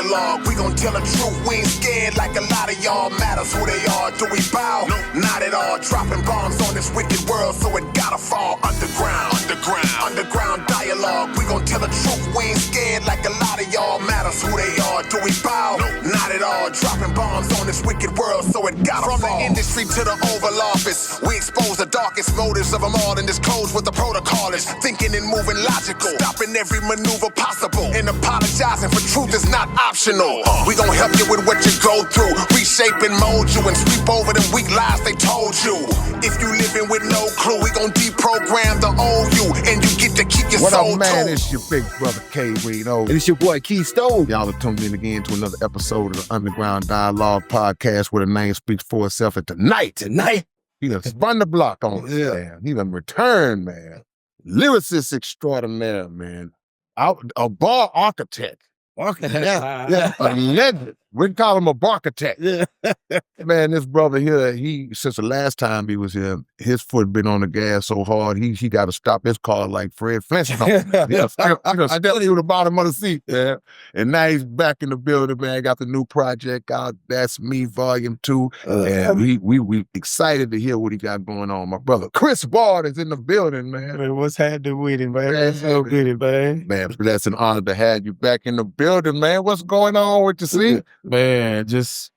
dialogue. We gon' tell the truth, we ain't scared like a lot of y'all. Matters who they are, do we bow? No, not at all. Dropping bombs on this wicked world, so it gotta fall underground. Underground dialogue. We gon' tell the truth, we ain't scared like a lot of y'all. Matters who they are, do we bow? No, not at all. Dropping bombs on this wicked world, so it gotta fall. From the industry to the Oval Office, we expose the darkest motives of them all and disclose what the protocol is. Thinking and moving logical, stopping every maneuver possible, and apologizing for truth is not optional. We gon' help you with what you go through, reshape and mold you, and sweep over them weak lies they told you. If you living with no clue, we gon' deprogram the old you, and you get to keep your what soul up, man? too. It's your big brother K-Reno. And it's your boy Keystone. Y'all are tuned in again to another episode of the Underground Dialogue Podcast, where the name speaks for itself. And tonight, he done spun the block on us, man. He done returned, man. Lyricist extraordinaire, man. A bar architect. Yeah. A legend. We call him a barchitect. Yeah. Man, this brother here, since the last time he was here, his foot been on the gas so hard, he got to stop his car like Fred Flintstone. He done stepped through the bottom of the seat, man. And now he's back in the building, man. Got the new project out. That's Me, Volume 2. And we excited to hear what he got going on. My brother Chris Bard is in the building, man. Man, what's happening with him, man? That's so good, man. Man, that's an honor to have you back in the building, man. What's going on with you, see? Man, just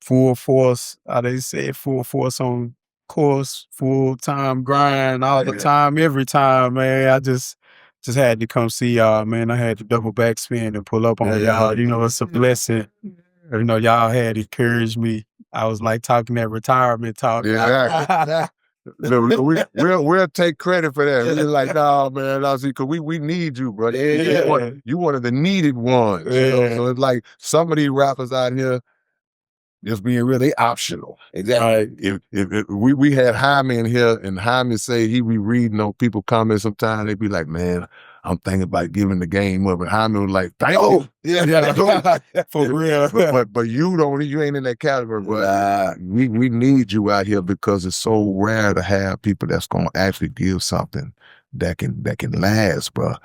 full force, how they say, full force on course, full-time grind, all the time, every time, man. I just had to come see y'all, man. I had to double backspin and pull up on y'all. You know, it's a blessing. You know, y'all had encouraged me. I was like talking that retirement talk. Yeah. We'll take credit for that. We're like, nah, man, I see, because we need you, bro. You one of the needed ones. You know? So it's like some of these rappers out here just being really optional. Exactly. If we had Jaime in here, and Jaime say he be reading on people comments sometimes, they be like, man, I'm thinking about giving the game up. And Jaime was like, thank you. Yeah, for real. But you ain't in that category. But we need you out here because it's so rare to have people that's gonna actually give something that can last, bro.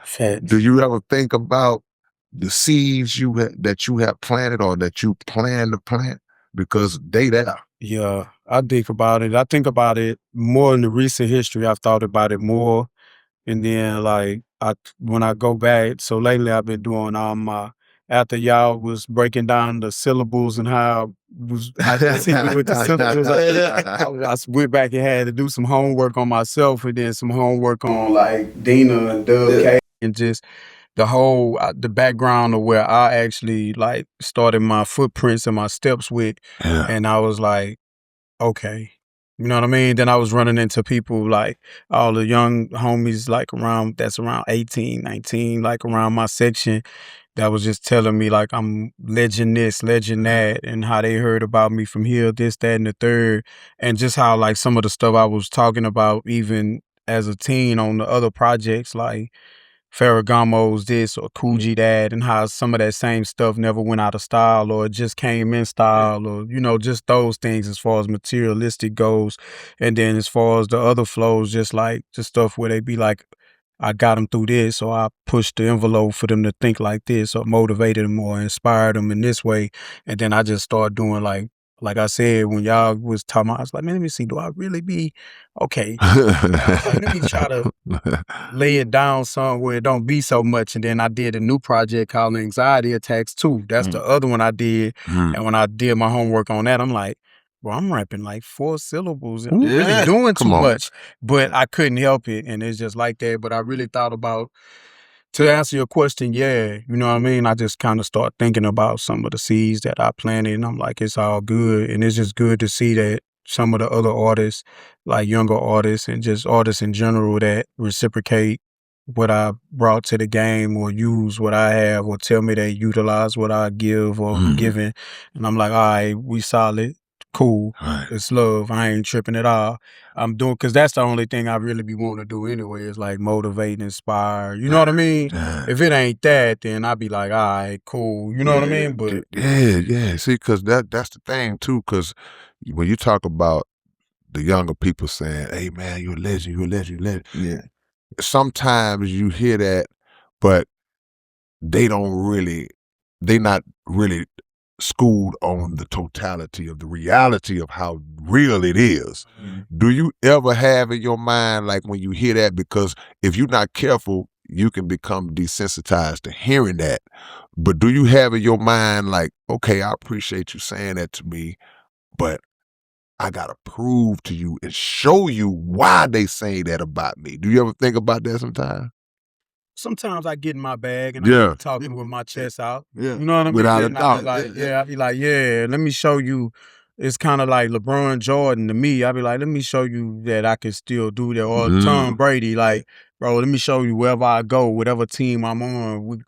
Do you ever think about the seeds that you have planted or that you plan to plant? Because they there. Yeah, I think about it. I think about it more in the recent history. I've thought about it more. And then, like, when I go back, so lately I've been doing all my, after y'all was breaking down the syllables and how with the syllables, I went back and had to do some homework on myself, and then some homework on, like, Dina and Doug K, and just the whole, the background of where I actually, like, started my footprints and my steps with. And I was like, okay. You know what I mean? Then I was running into people like all the young homies like that's around 18, 19, like around my section that was just telling me like I'm legend this, legend that, and how they heard about me from here, this, that, and the third. And just how like some of the stuff I was talking about even as a teen on the other projects like Ferragamo's this or Coogee that, and how some of that same stuff never went out of style or it just came in style, or, you know, just those things as far as materialistic goes. And then as far as the other flows, just stuff where they be like, I got them through this, or I pushed the envelope for them to think like this, or motivated them or inspired them in this way. And then I just started doing like I said, when y'all was talking about, I was like, man, let me see, do I really be okay? Let me try to lay it down somewhere it don't be so much. And then I did a new project called Anxiety Attacks 2. That's the other one I did. And when I did my homework on that, I'm like, well, I'm rapping like 4 syllables and really doing too much. But I couldn't help it. And it's just like that. But I really thought about, to answer your question, you know what I mean? I just kind of start thinking about some of the seeds that I planted, and I'm like, it's all good. And it's just good to see that some of the other artists, like younger artists and just artists in general, that reciprocate what I brought to the game or use what I have or tell me they utilize what I give or given. And I'm like, all right, we solid. Cool. Right. It's love. I ain't tripping at all. I'm doing, because that's the only thing I really be wanting to do anyway, is like motivate, inspire. You know what I mean? If it ain't that, then I'd be like, all right, cool. You know what I mean? But See, because that's the thing too, because when you talk about the younger people saying, hey man, you're a legend, you're a legend, you're a legend. Yeah. Sometimes you hear that, but they don't really they not really schooled on the totality of the reality of how real it is. Do you ever have in your mind, like when you hear that, because if you're not careful, you can become desensitized to hearing that. But do you have in your mind like, okay, I appreciate you saying that to me, but I gotta prove to you and show you why they say that about me. Do you ever think about that sometimes? Sometimes I get in my bag and I Yeah. be talking with my chest out. Yeah. You know what I mean? Without a And I be doubt. like, I be like, yeah, let me show you. It's kind of like LeBron Jordan to me. I be like, let me show you that I can still do that. Or Tom Brady, like, bro, let me show you wherever I go, whatever team I'm on.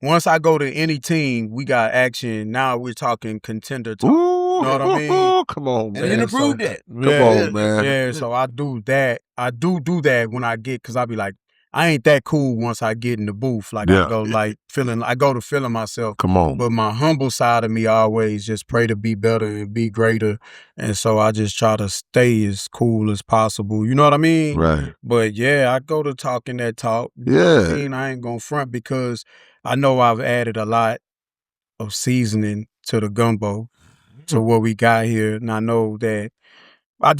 Once I go to any team, we got action. Now we're talking contender talk. Ooh, You know what I mean? Come on, man. And you proved that. Come on, man. Yeah, so I do that. I do that when I get, because I be like, I ain't that cool once I get in the booth. Like Yeah. I go to feeling myself. Come on. But my humble side of me always just pray to be better and be greater. And so I just try to stay as cool as possible. You know what I mean? Right. But yeah, I go to talking that talk. You know what I mean? I ain't gonna front because I know I've added a lot of seasoning to the gumbo, to what we got here. And I know that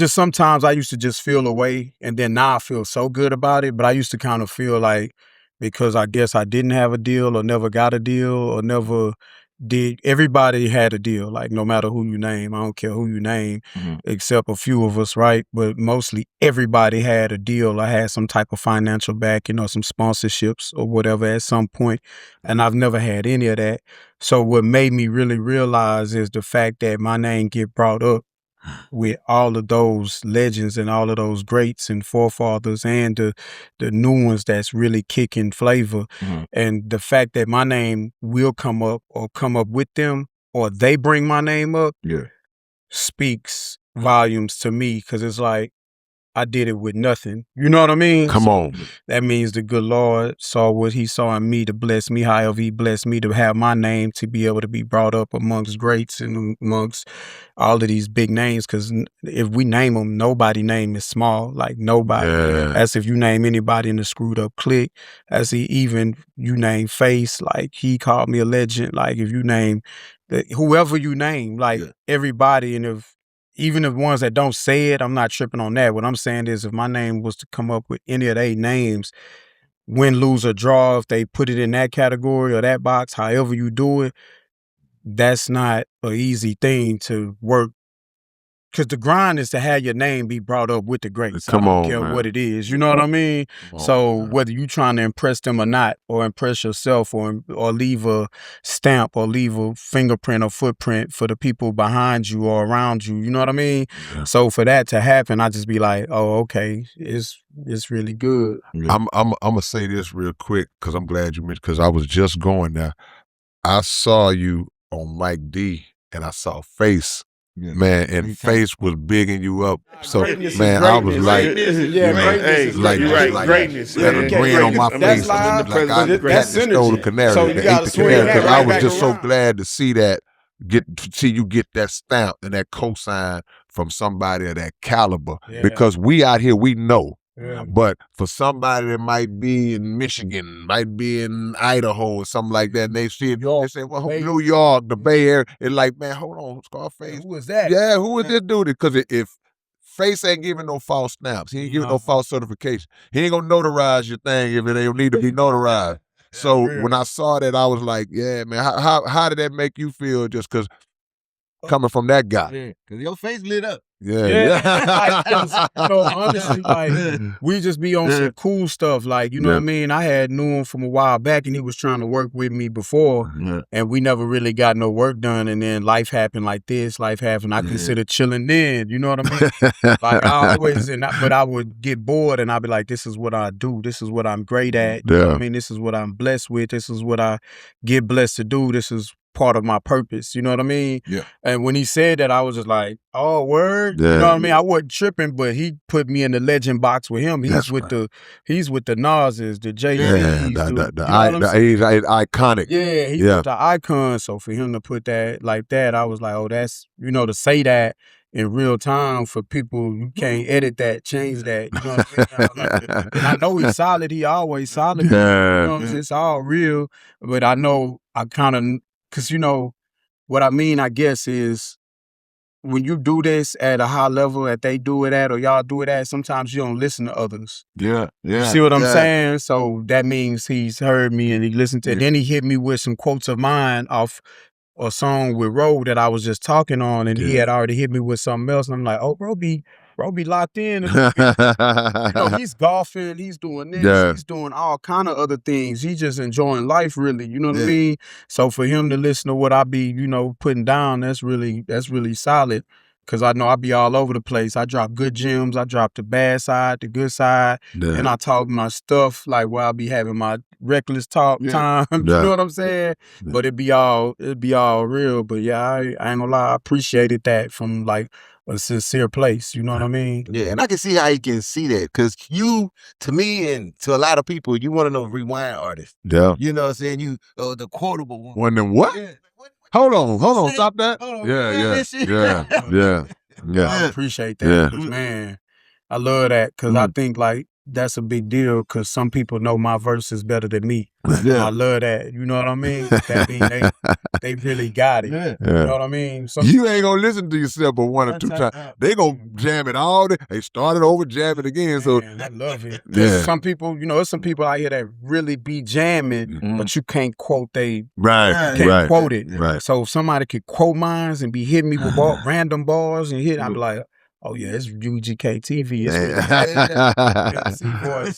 sometimes I used to just feel away, and then now I feel so good about it. But I used to kind of feel like, because I guess I didn't have a deal or never got a deal or never did. Everybody had a deal, like no matter who you name. I don't care who you name, except a few of us, right? But mostly everybody had a deal or had some type of financial backing or some sponsorships or whatever at some point. And I've never had any of that. So what made me really realize is the fact that my name get brought up with all of those legends and all of those greats and forefathers and the new ones that's really kicking flavor. And the fact that my name will come up or come up with them, or they bring my name up, speaks volumes to me, because it's like, I did it with nothing. You know what I mean? Come on. That means the good Lord saw what he saw in me to bless me, however he blessed me to have my name to be able to be brought up amongst greats and amongst all of these big names. Because if we name them, nobody name is small, like nobody. As if you name anybody in the Screwed Up Clique, as even you name Face, like he called me a legend. Like if you name, whoever you name, like everybody, and even the ones that don't say it, I'm not tripping on that. What I'm saying is, if my name was to come up with any of their names, win, lose, or draw, if they put it in that category or that box, however you do it, that's not an easy thing to work. Because the grind is to have your name be brought up with the greats. Come I don't on, care man. what it is. You know what I mean? So whether you trying to impress them or not, or impress yourself, or leave a stamp or leave a fingerprint or footprint for the people behind you or around you, you know what I mean? So for that to happen, I just be like, oh, okay, it's really good. I'm gonna say this real quick, because I'm glad you mentioned, because I was just going there. I saw you on Mike D and I saw Face. Man, and Face was bigging you up. So, man, I was like, Greatness. Greatness. had a grin on my face. Like I stole the canary, So you ate gotta the swing canary, that because right I was back just so around. glad to see that, see you get that stamp and that cosign from somebody of that caliber. Because we out here, we know. But for somebody that might be in Michigan, might be in Idaho or something like that, and they see it, they say, well, New York, the Bay Area, it's like, man, hold on, Scarface. Who is that? Yeah, who is this dude? Because if Face ain't giving no false snaps, he ain't giving no false certification, he ain't gonna notarize your thing if it ain't need to be notarized. So when I saw that, I was like, yeah, man, how did that make you feel, just because coming from that guy? Because your face lit up. Honestly, like, we just be on some cool stuff. Like, you know what I mean? I had knew him from a while back, and he was trying to work with me before, and we never really got no work done. And then life happened like this. Life happened. I considered chilling then. You know what I mean? Like, I always, but I would get bored, and I'd be like, this is what I do. This is what I'm great at. You know what I mean? This is what I'm blessed with. This is what I get blessed to do. This is part of my purpose, you know what I mean? And when he said that, I was just like, oh, word? You know what I mean? I wasn't tripping, but he put me in the legend box with him. He's with the Nas's, the Jay-Z's. The iconic. Yeah, he's with the icon. So for him to put that like that, I was like, oh, that's, to say that in real time for people, you can't edit that, change that. You know what I mean? And I know he's solid. He always solid. You know what I'm saying? It's all real. But I know I kind of Cause what I mean, I guess, is when you do this at a high level that they do it at or y'all do it at, sometimes you don't listen to others. Yeah. You see what I'm saying? So that means he's heard me and he listened to it. Then he hit me with some quotes of mine off a song with Ro that I was just talking on, and he had already hit me with something else. And I'm like, oh, Ro be locked in. He's golfing, he's doing this, he's doing all kind of other things. He's just enjoying life, really. You know what I mean? So for him to listen to what I be, putting down, that's really solid. Cause I know I be all over the place. I drop good gems. I drop the bad side, the good side, and I talk my stuff like where I be having my reckless talk time. You know what I'm saying? But it be all real. But yeah, I ain't gonna lie. I appreciated that from like a sincere place. You know what I mean? Yeah, and I can see how you can see that because you, to me, and to a lot of people, you want to know rewind artists. Yeah. You know what I'm saying? You the quotable one. One of them what? Yeah. Hold on, stop that. Yeah. I appreciate that. Man, I love that because I think like that's a big deal because some people know my verses better than me. I love that. You know what I mean? That mean they really got it. You know what I mean? You ain't gonna listen to yourself but one or two times. They gonna jam it all day. They started over, jam it again. So I love it. Some people, there's some people out here that really be jamming, but you can't quote can't quote it. Right. So if somebody could quote mines and be hitting me with random bars and I'd be like, oh yeah, it's UGK TV.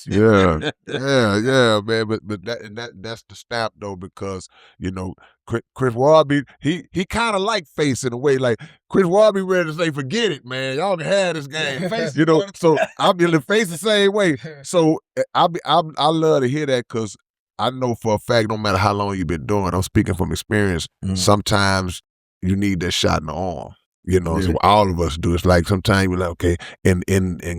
Yeah, man. But that's the stamp though, because Chris Warby, he kind of like Face in a way. Like Chris Warby ready to say, forget it, man. Y'all can have this game. Face, So I'll be the Face the same way. So I love to hear that because I know for a fact, no matter how long you've been doing, I'm speaking from experience. Sometimes you need that shot in the arm. So all of us do. It's like sometimes we're like, okay, and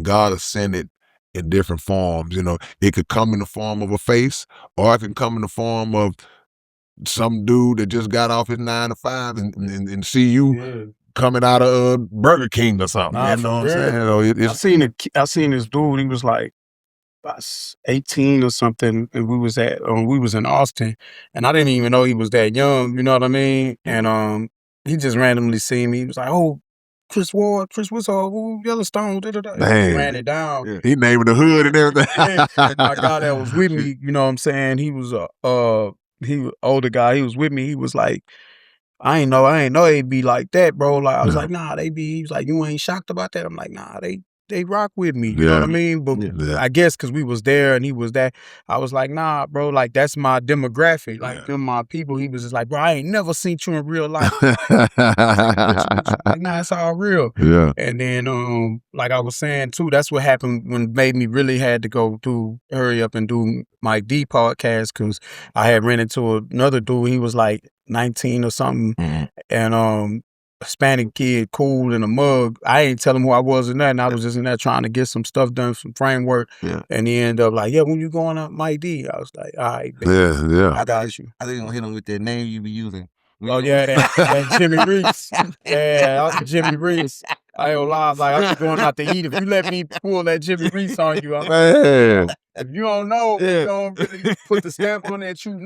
God will send it in different forms. It could come in the form of a face, or it can come in the form of some dude that just got off his 9 to 5 and see you coming out of Burger King or something. You know what I'm saying? I seen this dude. He was like 18 or something, and we was in Austin, and I didn't even know he was that young. You know what I mean? And he just randomly seen me. He was like, "Oh, Chris Ward, Chris Whistle, Yellowstone." He ran it down. He named the hood and everything. And my guy that was with me, you know what I'm saying? He was he older guy. He was with me. He was like, I ain't know they'd be like that, bro. Like I was like, nah, they be. He was like, you ain't shocked about that? I'm like, nah, they rock with me. You know what I mean? But I guess because we was there and he was that, I was like, nah, bro, like that's my demographic. Like them my people. He was just like, bro, I ain't never seen you in real life. Like, nah, it's all real. Yeah. And then like I was saying too, that's what happened when made me really had to hurry up and do my D podcast because I had ran into another dude. He was like 19 or something. And Hispanic kid, cool in a mug. I ain't tell him who I was or nothing. I was just in there trying to get some stuff done, some framework. And he ended up like, yeah, when you going up Mike D? I was like, all right, baby. I got you. I think I'm gonna hit him with that name you be using. Oh yeah, that Jimmy Reese. Yeah, that's Jimmy Reese. I ain't gonna lie, like I'm just going out to eat. If you let me pull that Jimmy Reese on you, if you don't know, you don't really put the stamp on that, Jimmy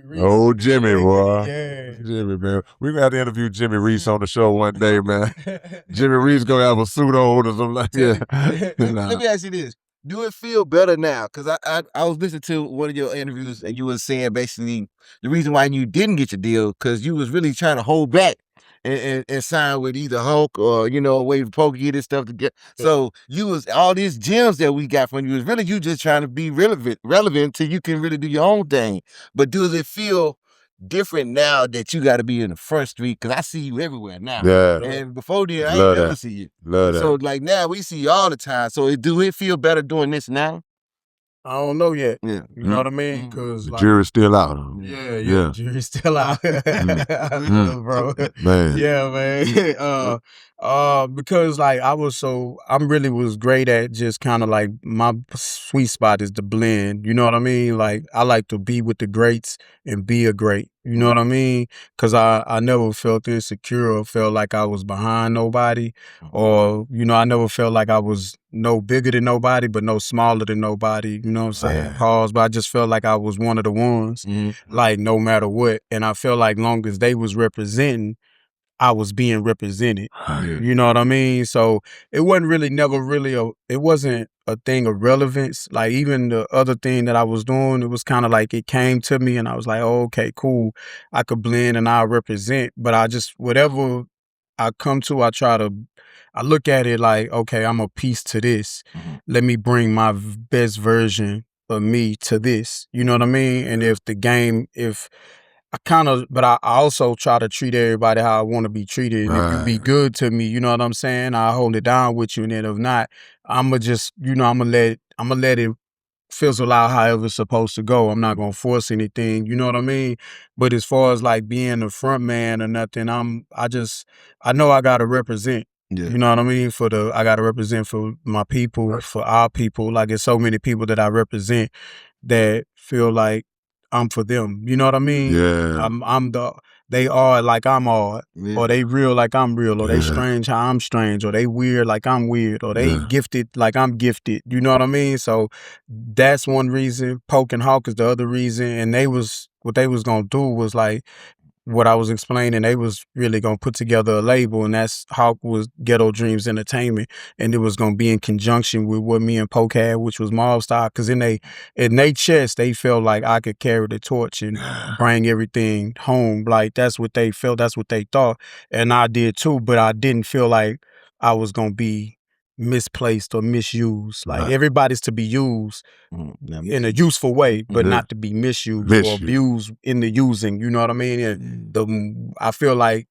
Reese. Oh, Jimmy, boy. Yeah. Jimmy, man. We're gonna have to interview Jimmy Reese on the show one day, man. Jimmy Reese gonna have a suit on or something like that. Let me ask you this. Do it feel better now? Because I was listening to one of your interviews and you were saying basically the reason why you didn't get your deal because you was really trying to hold back and sign with either Hawk or, wait for Pokey, get this stuff together. So you was all these gems that we got from you was really you just trying to be relevant till you can really do your own thing. But does it feel different now that you got to be in the front street? Because I see you everywhere now. Yeah. And before then, I ain't never see you. Love that. So like now we see you all the time. So do it feel better doing this now? I don't know yet. Yeah. You know what I mean? Because the jury's still out. Yeah. Jury's still out. I know, bro. Man. Yeah, man. Because like I'm really was great at just kind of like my sweet spot is the blend. You know what I mean? Like I like to be with the greats and be a great. You know what I mean? Cause I never felt insecure or felt like I was behind nobody, or I never felt like I was no bigger than nobody, but no smaller than nobody. You know what I'm saying? Pause. But I just felt like I was one of the ones, like no matter what. And I felt like long as they was representing, I was being represented. You know what I mean? So it wasn't really it wasn't a thing of relevance. Like even the other thing that I was doing, it was kind of like it came to me and I was like, oh, okay, cool. I could blend and I'll represent. But I just, whatever I come to, I look at it like, okay, I'm a piece to this. Let me bring my best version of me to this. You know what I mean? And but I also try to treat everybody how I want to be treated. And if you be good to me, you know what I'm saying? I hold it down with you. And then if not, I'ma just, I'ma let it fizzle out however it's supposed to go. I'm not gonna force anything, you know what I mean? But as far as like being the front man or nothing, I know I gotta represent. Yeah. You know what I mean? I gotta represent for my people, for our people. Like there's so many people that I represent that feel like I'm for them. You know what I mean? Yeah. They are like I'm odd, Yeah. or they real like I'm real, or they strange how I'm strange, or they weird like I'm weird, or they gifted like I'm gifted. You know what I mean? So that's one reason. Poke and Hawk is the other reason. And what they was gonna do was like what I was explaining, they was really gonna put together a label, and that's Hawk was Ghetto Dreams Entertainment, and it was gonna be in conjunction with what me and Poke had, which was Mob Style, because in they chest, they felt like I could carry the torch and bring everything home. Like that's what they felt, that's what they thought, and I did too. But I didn't feel like I was gonna be misplaced or misused. Like everybody's to be used in a useful way, but not to be misused or abused in the using. You know what I mean? And I feel like,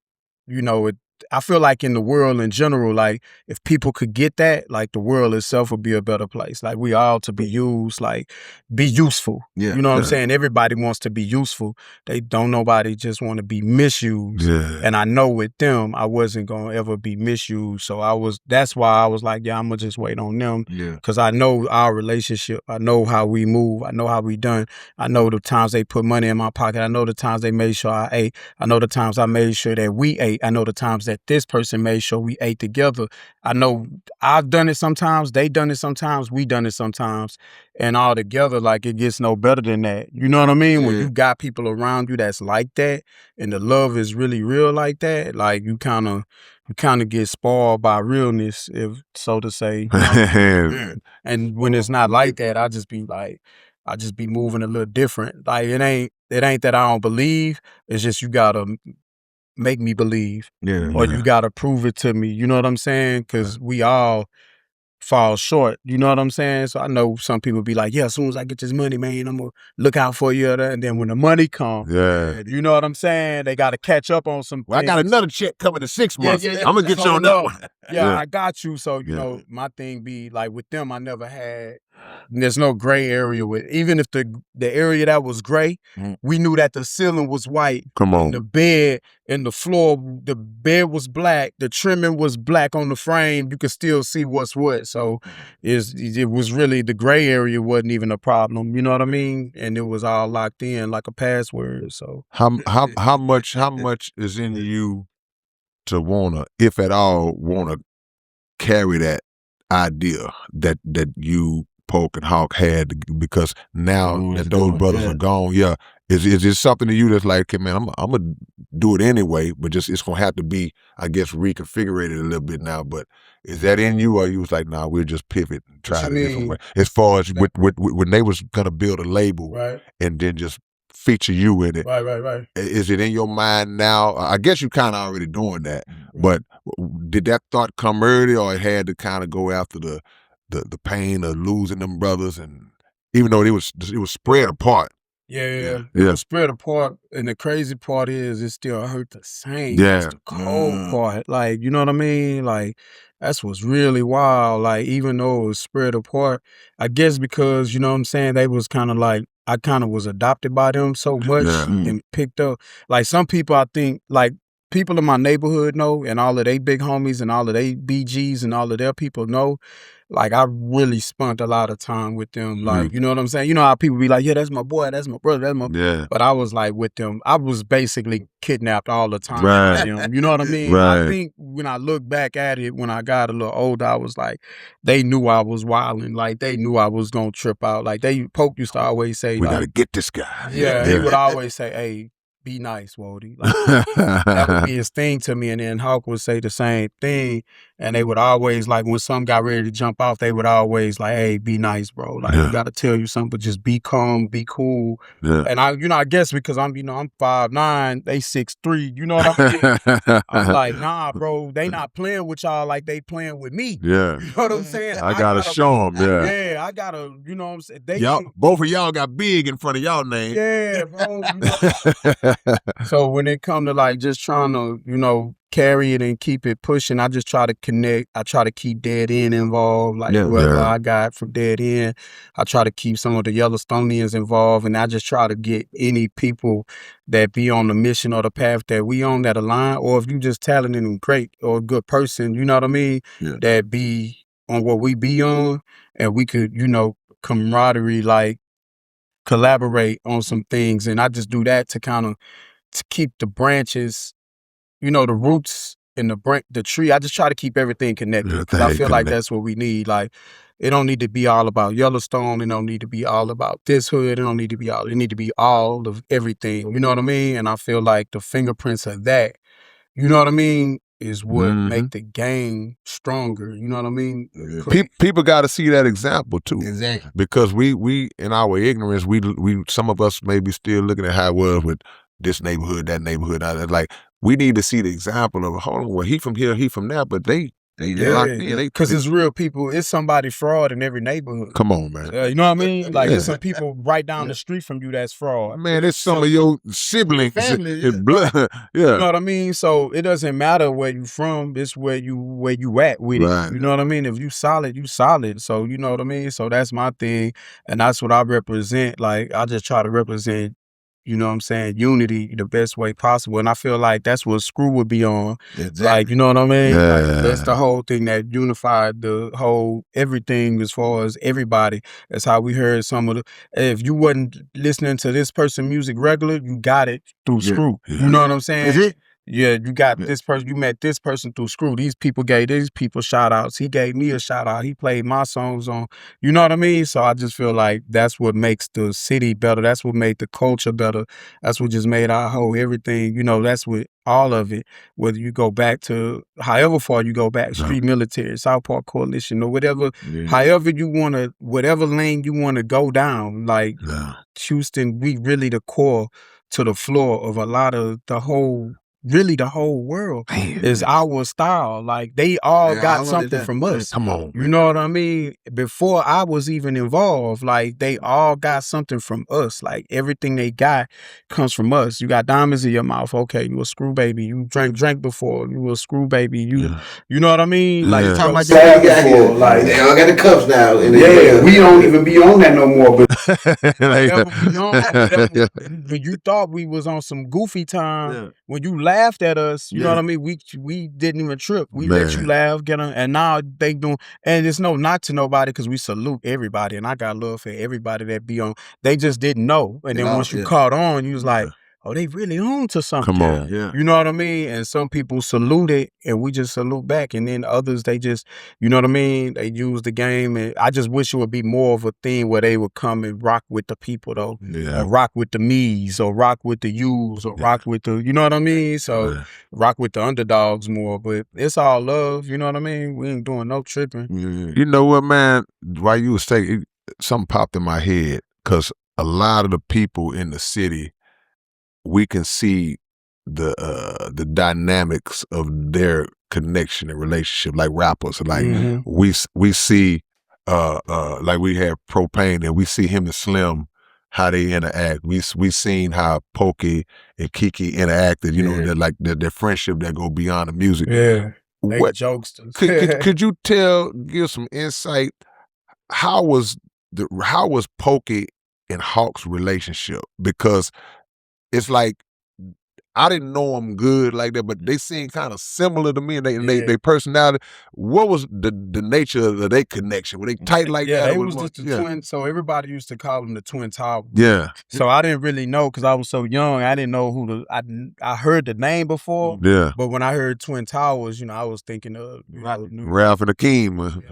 I feel like in the world in general, like if people could get that, like the world itself would be a better place. Like we all to be used, like be useful. You know what I'm saying? Everybody wants to be useful. Nobody just want to be misused. And I know with them, I wasn't going to ever be misused. So that's why I was like, I'm going to just wait on them. Cause I know our relationship. I know how we move. I know how we done. I know the times they put money in my pocket. I know the times they made sure I ate. I know the times I made sure that we ate. I know the times that this person made sure we ate together. I know I've done it sometimes, they done it sometimes, we done it sometimes. And all together, like it gets no better than that. You know what I mean? When you got people around you that's like that and the love is really real like that, like you kind of get spoiled by realness, if so to say. And when it's not like that, I just be moving a little different. Like it ain't that I don't believe. It's just you gotta make me believe, or you gotta prove it to me. You know what I'm saying? Because we all fall short. You know what I'm saying? So I know some people be like, as soon as I get this money, man, I'm gonna look out for you. And then when the money comes, you know what I'm saying? They gotta catch up on some things. I got another check coming in 6 months. I'm gonna get you on that one. I got you. So, you know, my thing be like with them, I never had, there's no gray area with, even if the area that was gray, we knew that the ceiling was white. Come on. And the bed and the floor, the bed was black, the trimming was black on the frame. You could still see what's what. So it was really, the gray area wasn't even a problem. You know what I mean? And it was all locked in like a password. So how much is in you to wanna, if at all, carry that idea that you, Poke and Hawk, had, because now that those brothers are gone, is it something to you that's like, okay, man, I'm gonna do it anyway, but just it's gonna have to be, I guess, reconfigured a little bit now. But is that in you, or you was like, nah, we'll just pivot and try it a different way? As far as with when they was gonna build a label, and then just feature you in it. Right. Is it in your mind now? I guess you kind of already doing that, but did that thought come early, or it had to kind of go after the pain of losing them brothers? And even though it was spread apart. It was spread apart, and the crazy part is it still hurt the same. That's the cold part. Like, you know what I mean? Like, that's what's really wild. Like, even though it was spread apart, I guess because, you know what I'm saying, they was kind of like, I kind of was adopted by them so much and picked up. Like, some people, I think, like, people in my neighborhood know, and all of they big homies and all of they BGs and all of their people know, like I really spent a lot of time with them. Like, you know what I'm saying? You know how people be like, yeah, that's my boy, that's my brother, that's my Yeah. But I was like with them, I was basically kidnapped all the time Right. by them. You know what I mean? Right. I think when I look back at it, when I got a little older, I was like, they knew I was wilding. Like they knew I was gonna trip out. Like Poke used to always say, We like, gotta get this guy. yeah, he would always say, hey, be nice, Wody. Like, that would be his thing to me. And then Hawk would say the same thing. And they would always, like, when some got ready to jump off, they would always, like, hey, be nice, bro. Like, we got to tell you something, but just be calm, be cool. Yeah. And I guess because I'm 5'9", they 6'3", you know what I mean? I'm like, nah, bro, they not playing with y'all like they playing with me. Yeah. You know what I'm saying? I gotta show them, Yeah, I gotta, you know what I'm saying? Y'all, both of y'all got big in front of y'all name. Yeah, bro. You know? So when it come to like just trying to, carry it and keep it pushing, I just try to connect. I try to keep Dead End involved. Like whoever I got from Dead End, I try to keep some of the Yellowstonians involved. And I just try to get any people that be on the mission or the path that we on that align, or if you just talented and great or a good person, you know what I mean? Yeah. That be on what we be on, and we could, camaraderie, like collaborate on some things. And I just do that to keep the branches, the roots and the tree. I just try to keep everything connected because I feel like that's what we need. Like, it don't need to be all about Yellowstone. It don't need to be all about this hood. It need to be all of everything. You know what I mean? And I feel like the fingerprints of that, you know what I mean, is what make the game stronger. You know what I mean? People got to see that example too. Exactly. Because we in our ignorance, we some of us may be still looking at how it was with this neighborhood, that neighborhood. Like, we need to see the example of, hold on, well, he from here, he from there, but they locked in. Because it's real people. It's somebody fraud in every neighborhood. Come on, man. You know what I mean? Like, there's some people right down the street from you that's fraud. Man, it's some of your siblings. Family, Blood. You know what I mean? So it doesn't matter where you from. It's where you at with it. You know what I mean? If you solid, you solid. So you know what I mean? So that's my thing. And that's what I represent. Like, I just try to represent, you know what I'm saying, unity the best way possible. And I feel like that's what Screw would be on. Exactly. Like, you know what I mean? Yeah. Like, that's the whole thing that unified the whole everything as far as everybody. That's how we heard some of the, if you wasn't listening to this person music regular, you got it through Screw. You know what I'm saying? Is it? Yeah, you got this person, you met this person through Screw. These people gave these people shout outs. He gave me a shout out. He played my songs on, you know what I mean? So I just feel like that's what makes the city better. That's what made the culture better. That's what just made our whole everything, that's what all of it, whether you go back to however far you go back, Street Military, South Park Coalition, or whatever, however you want to, whatever lane you want to go down, like Houston, we really the core to the floor of a lot of the whole world is our style. Like, they all got something from us. Come on. You know what I mean? Before I was even involved, like, they all got something from us. Like, everything they got comes from us. You got diamonds in your mouth. Okay, you a Screw baby. You drank before. You a Screw baby. You know what I mean? Like, talking about sad before, before, like, they all got the cups now. We don't even be on that no more. But when you thought we was on some goofy time, when you laughed at us, you know what I mean? We didn't even trip. We let you laugh, get on, and now they doing. And it's no knock to nobody because we salute everybody, and I got love for everybody that be on. They just didn't know, and then once you caught on, you was like, oh, they really on to something. Come on. You know what I mean? And some people salute it, and we just salute back. And then others, they just, you know what I mean? They use the game. And I just wish it would be more of a thing where they would come and rock with the people, though. Or rock with the me's, or rock with the you's, or rock with the, you know what I mean? So rock with the underdogs more. But it's all love, you know what I mean? We ain't doing no tripping. You know what, man? While you was saying, something popped in my head, because a lot of the people in the city, we can see the dynamics of their connection and relationship, like rappers. Like we see like we have Propane, and we see him and Slim, how they interact. We seen how Pokey and Kiki interacted. You know, they're like their friendship that go beyond the music. Yeah, what jokesters. could you give some insight? How was Pokey and Hawk's relationship? Because it's like, I didn't know them good like that, but they seemed kind of similar to me, and they personality. What was the nature of their connection? Were they tight like that? They was just the twin. So everybody used to call them the Twin Towers. Yeah. So I didn't really know because I was so young. I didn't know who I heard the name before. Yeah. But when I heard Twin Towers, I was thinking of Ralph and Akeem.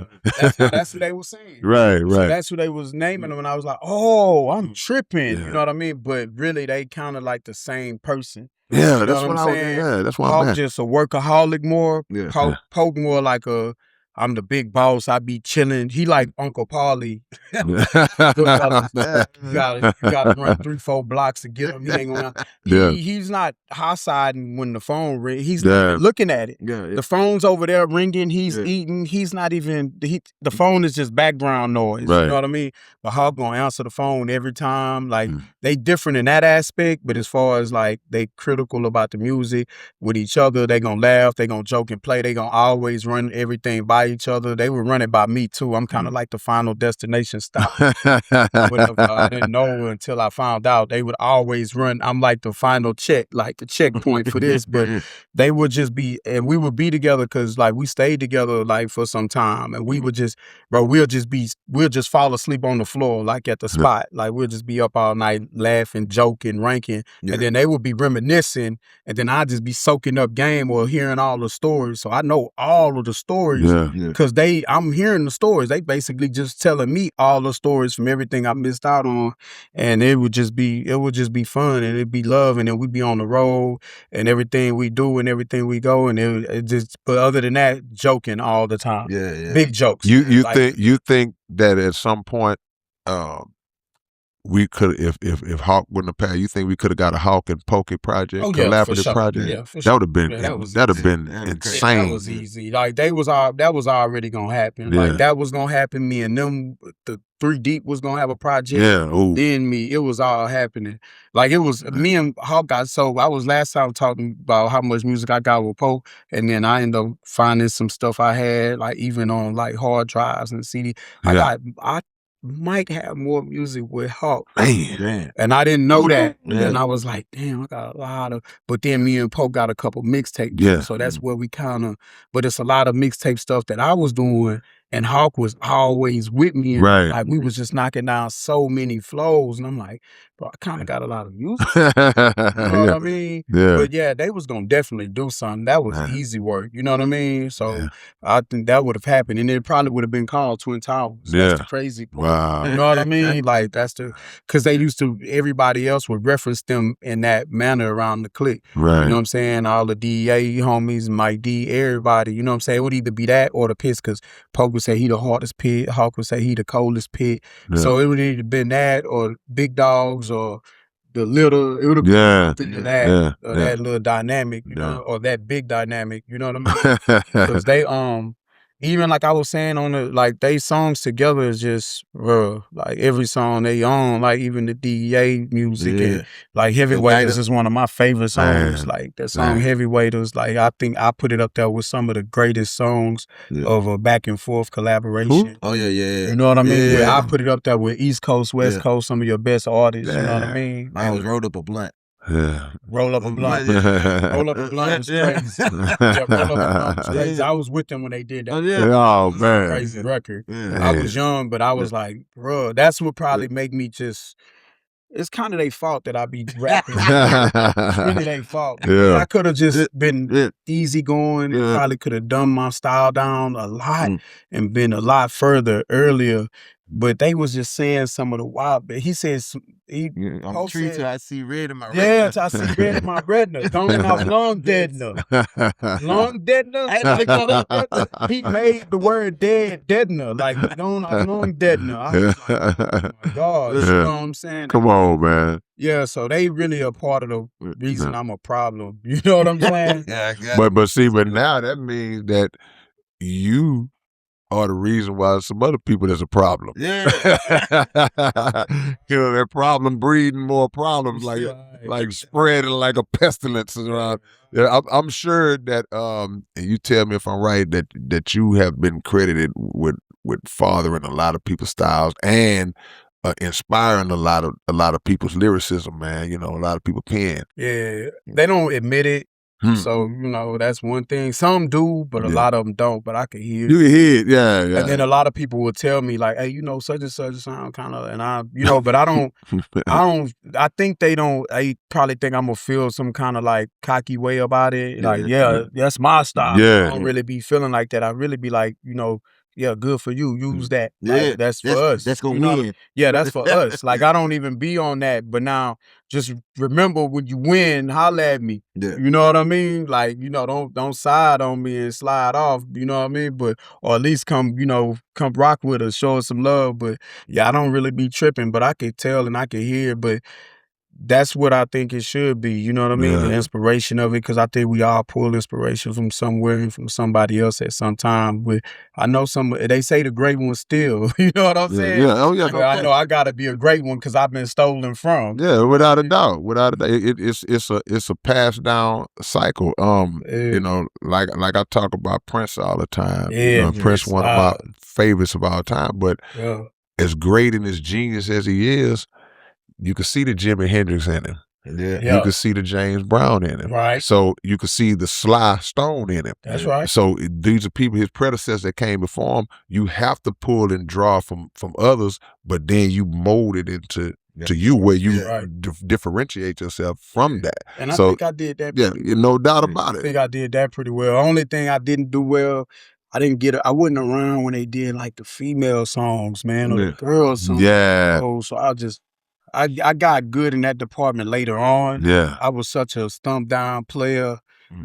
That's who they were saying. Right. So that's who they was naming them, and I was like, oh, I'm tripping. You know what I mean? But really, they kind of like the same person. Yeah, that's what I'm saying. Yeah, that's why I'm Hawk just a workaholic more. Yeah. Poke more like I'm the big boss. I be chilling. He like Uncle Paulie. You gotta run 3-4 blocks to get him. He ain't gonna. He's not high-siding when the phone rings. He's not looking at it. The phone's over there ringing. He's eating. He's not even. The phone is just background noise. Right. You know what I mean? But Hawk gonna answer the phone every time. Like they different in that aspect. But as far as like they critical about the music with each other, they gonna laugh. They gonna joke and play. They gonna always run everything by each other. They would run it by me too. I'm kind of like the final destination stop. I didn't know until I found out. They would always run. I'm like the final check, like the checkpoint for this. But they would just be, and we would be together because like we stayed together like for some time, and we would just, we'll just fall asleep on the floor like at the spot. Like we'll just be up all night laughing, joking, ranking, and then they would be reminiscing, and then I'd just be soaking up game or hearing all the stories. So I know all of the stories. Because I'm hearing the stories. They basically just telling me all the stories from everything I missed out on, and it would just be fun, and it'd be love, and then we'd be on the road, and everything we do and everything we go, and it just. But other than that, joking all the time. Big jokes. You think that at some point, we could, if Hawk wouldn't have passed, you think we could have got a Hawk and Pokey project, collaborative project? Yeah, for that would have been insane. That was easy. Like that was already gonna happen. Like that was gonna happen. Me and them, the 3 Deep was gonna have a project. Then me, it was all happening. Like it was me and Hawk got. So I was last time talking about how much music I got with Poke, and then I ended up finding some stuff I had, like even on like hard drives and CD. I might have more music with Hawk. And I didn't know that. And I was like, damn, I got a lot of, but then me and Poke got a couple mixtapes. So that's where we kind of, but it's a lot of mixtape stuff that I was doing, and Hawk was always with me. And like we was just knocking down so many flows. And I'm like, bro, I kind of got a lot of music. You know what I mean? But yeah, they was going to definitely do something. That was easy work. You know what I mean? So I think that would have happened. And it probably would have been called Twin Towers. That's the crazy part. Wow. You know what I mean? Like because they used to, everybody else would reference them in that manner around the clique. You know what I'm saying? All the DEA homies, Mike D, everybody, you know what I'm saying? It would either be that or the Piss, because Poke would say he the hardest pit, Hawk would say he the coldest pit. So it would either been that or Big Dogs or the little, it would have been something to that, or that little dynamic, you know, or that big dynamic, you know what I mean? Because they, even like I was saying on the, like they songs together is just, like every song they own, like even the DEA music and like Heavyweighters is one of my favorite songs. Like that song Heavyweighters, like I think I put it up there with some of the greatest songs of a back and forth collaboration. You know what I mean? I put it up there with East Coast, West Coast, some of your best artists, you know what I mean? I was Rolled Up a Blunt. Roll Up a Blunt. Roll Up a Blunt was crazy. Roll Up a Blunt was crazy. I was with them when they did that. Oh man, crazy record. I was young, but I was like, bro, that's what probably make me just. It's kind of their fault that I be rapping. It's really their fault. I could have just been easy going. Probably could have dumbed my style down a lot and been a lot further earlier. But they was just saying some of the wild. But he says I'm treated till I see red in my retina. Yeah, till I see red in my retina. Coming off long deadener. Long deadener. He made the word deadener. Like long deadener. I was like, oh my God. You know what I'm saying? Come on, man. Yeah, so they really a part of the reason I'm a problem. You know what I'm saying? But see, but now that means that you are the reason why some other people there's a problem. You know, that problem breeding more problems, like spreading like a pestilence around. I'm sure that and you tell me if I'm right, that you have been credited with fathering a lot of people's styles and inspiring a lot of people's lyricism, man. You know, a lot of people pen. Yeah, they don't admit it. So, you know, that's one thing. Some do, but a lot of them don't. But I can hear You can hear it, yeah. And then a lot of people will tell me like, hey, you know, such and such sound kind of, and I, you know, but I don't, I think they probably think I'm gonna feel some kind of like cocky way about it. Like, that's my style. Yeah. I don't really be feeling like that. I really be like, you know, yeah, good for you. Use that. Yeah, like, that's for us. That's gonna you know? win. Yeah, that's for us. Like, I don't even be on that. But now, just remember when you win, holla at me. Yeah. You know what I mean? Like, you know, don't side on me and slide off. You know what I mean? But or at least come rock with us, show us some love. But yeah, I don't really be tripping. But I can tell and I can hear. But that's what I think it should be. You know what I mean? Yeah. The inspiration of it, because I think we all pull inspiration from somewhere and from somebody else at some time. But I know they say the great ones still. You know what I'm saying? Yeah. Oh yeah. But I know I gotta be a great one because I've been stolen from. Yeah, without a doubt. Without a doubt. It's a passed down cycle. You know, like I talk about Prince all the time. Yeah, Prince one of my favorites of all time. But as great and as genius as he is, you can see the Jimi Hendrix in him. Yeah. You can see the James Brown in him. Right. So you can see the Sly Stone in him. That's right. So these are people, his predecessors that came before him. You have to pull and draw from others, but then you mold it into to you where you differentiate yourself from that. And I think I did that. Yeah, no doubt about it. I think I did that pretty well. Only thing I didn't do well, I wasn't around when they did like the female songs, man, or the girl songs. Yeah. So I got good in that department later on. Yeah. I was such a stump down player,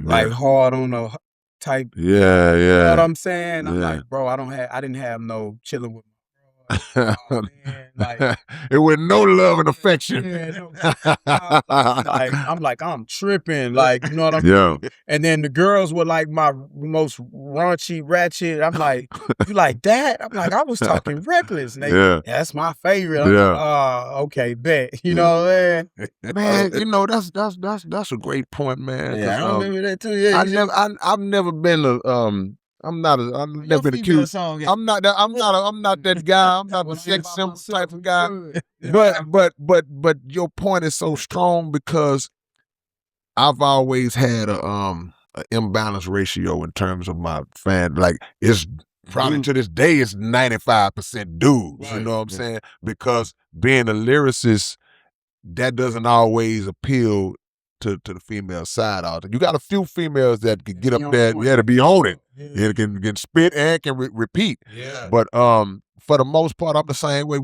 like hard on the type. Yeah. You know what I'm saying? I'm like, bro, I didn't have no chilling with my bro. Man, like, it was no love and affection. I'm tripping. Like, you know what I'm saying? And then the girls were like my most raunchy, ratchet. I'm like, you like that? I'm like, I was talking reckless. And that's my favorite. I'm like, okay, bet. You know what I mean? Man, you know, that's a great point, man. Yeah, I remember that too. Yeah, I've never been I've never been accused. I'm not that guy. I'm not a sex symbol type of guy. But your point is so strong because I've always had a imbalance ratio in terms of my fan. Like it's probably to this day it's 95% dudes. You know what I'm saying? Because being a lyricist, that doesn't always appeal to the female side. You got a few females that can get up there, to be on it. Yeah, can spit and can repeat. Yeah. But for the most part, I'm the same way.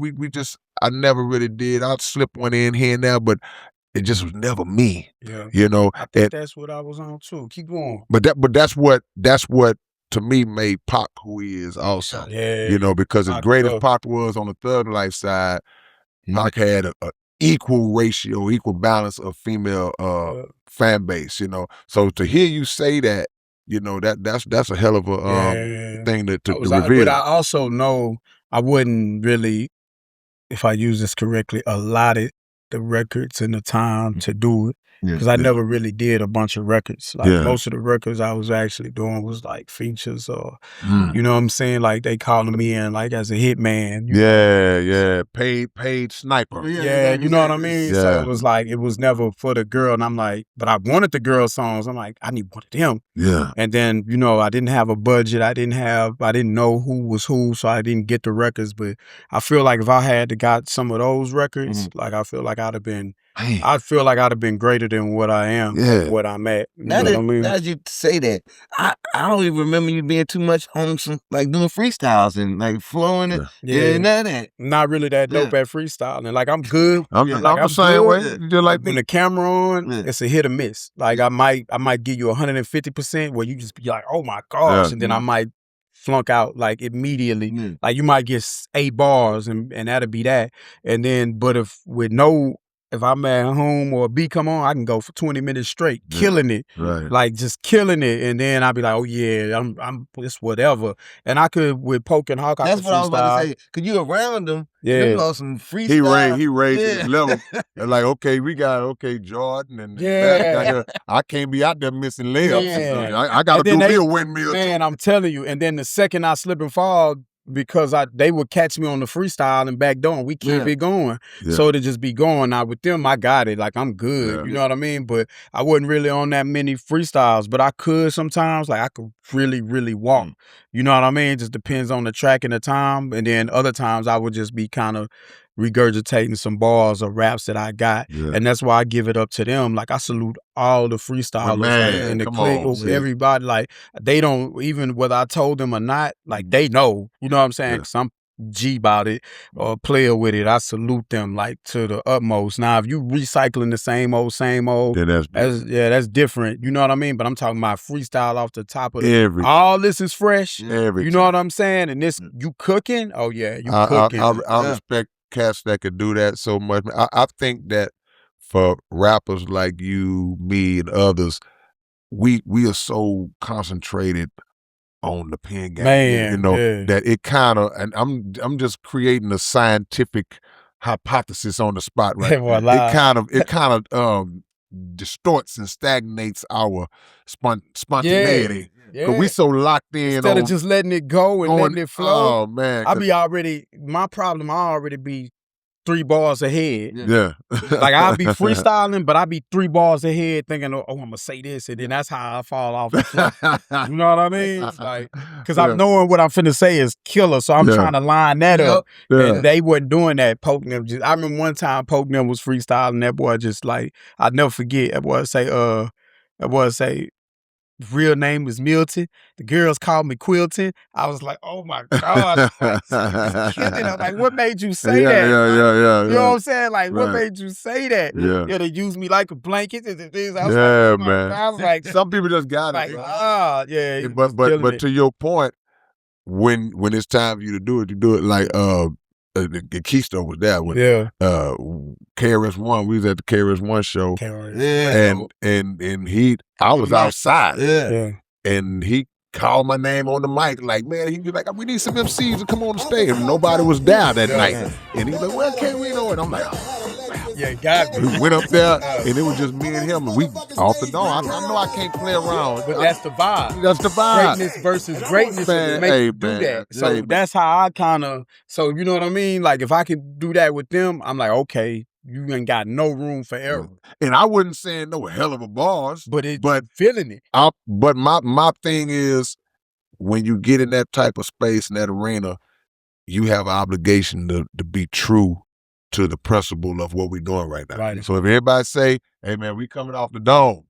I never really did. I'd slip one in here and there, but it just was never me. Yeah. You know. I think that's what I was on too. Keep going. But that's what to me made Pac who he is also. Yeah. You know, because as great as Pac was on the Thug Life side, Pac had a equal ratio, equal balance of female fan base, you know. So to hear you say that, you know, that's a hell of a thing to reveal. But I also know I wouldn't really, if I use this correctly, allotted the records and the time to do it. Because I never really did a bunch of records. Like most of the records I was actually doing was like features or, you know what I'm saying? Like they calling me in like as a hitman. Paid sniper. Yeah, you know what I mean? So it was like, it was never for the girl. And I'm like, but I wanted the girl songs. I'm like, I need one of them. Yeah. And then, you know, I didn't have a budget. I didn't know who was who. So I didn't get the records. But I feel like if I had got some of those records, like I feel like I'd have been greater than what I am, what I'm at. You know what I mean? Now that you say that, I don't even remember you being too much on some like doing freestyles and like flowing it. Yeah, none of that. Not really that dope at freestyling. Like I'm good. I'm the same way. Just like when the camera on, it's a hit or miss. Like I might give you 150% where you just be like, oh my gosh, and then I might flunk out like immediately. Like you might get 8 bars and that'll be that. And then, but if I'm at home or a beat come on, I can go for 20 minutes straight, killing it. Right. Like just killing it. And then I'll be like, oh yeah, I'm it's whatever. And I could with Pokey and Hawk, that's what I was about to say. Cause you around them. Yeah. On some freestyle. He raised his level. Like, okay, we got Jordan and I can't be out there missing layups. I gotta do me a windmill. Man, I'm telling you. And then the second I slip and fall, because they would catch me on the freestyle and back door and we keep it going. Yeah. So to just be going. Now with them, I got it. Like I'm good. Yeah. You know what I mean? But I wasn't really on that many freestyles, but I could sometimes. Like I could really, really walk. You know what I mean? It just depends on the track and the time. And then other times I would just be kind of regurgitating some bars or raps that I got. Yeah. And that's why I give it up to them. Like I salute all the freestylers like, in the clique, everybody. Like they don't, even whether I told them or not, like they know. You know what I'm saying? Because I'm G about it or player with it. I salute them like to the utmost. Now, if you recycling the same old, then that's different. You know what I mean? But I'm talking about freestyle off the top of all this is fresh. You know what I'm saying? And this, you cooking? Oh yeah, you cooking. I respect cats that could do that so much. I think that for rappers like you, me, and others, we are so concentrated on the pen game, man, that it kind of, and I'm just creating a scientific hypothesis on the spot, right? It kind of distorts and stagnates our spontaneity. Because we so locked in instead of just letting it go and letting it flow. Oh man, my problem, I already be 3 bars ahead. Yeah. Like I'll be freestyling, but I'll be 3 bars ahead thinking, oh, I'm gonna say this, and then that's how I fall off the floor. You know what I mean? Like, because I'm knowing what I'm finna say is killer, so I'm trying to line that up. And they wasn't doing that. Poking them I remember one time Poking them was freestyling, that boy just like, I'll never forget, that boy say, real name is Milton. The girls called me Quilton. I was like, oh my God. I'm like, what made you say that? Yeah. You know what I'm saying? Like, what made you say that? Yeah. They used me like a blanket. I was man. I was like, some people just got it. Yeah. But to your point, when it's time for you to do it, you do it like the Keystone was there when KRS-One, we was at the KRS-One show. And I was outside. And he called my name on the mic, like, man, he was like, we need some MCs to come on the stage. And nobody was there that night. And he was like, well, can't we know it? I'm like, got me. We went up there and it was just me and him, and we off the dome. I know I can't play around. But that's the vibe. That's the vibe. Greatness versus greatness, man, make you do that. So that's how I kind of, you know what I mean? Like if I can do that with them, I'm like, okay, you ain't got no room for error. And I wasn't saying no hell of a bars. But feeling it. But my thing is, when you get in that type of space, in that arena, you have an obligation to be true to the principle of what we're doing right now. Right. So if everybody say, hey man, we coming off the dome.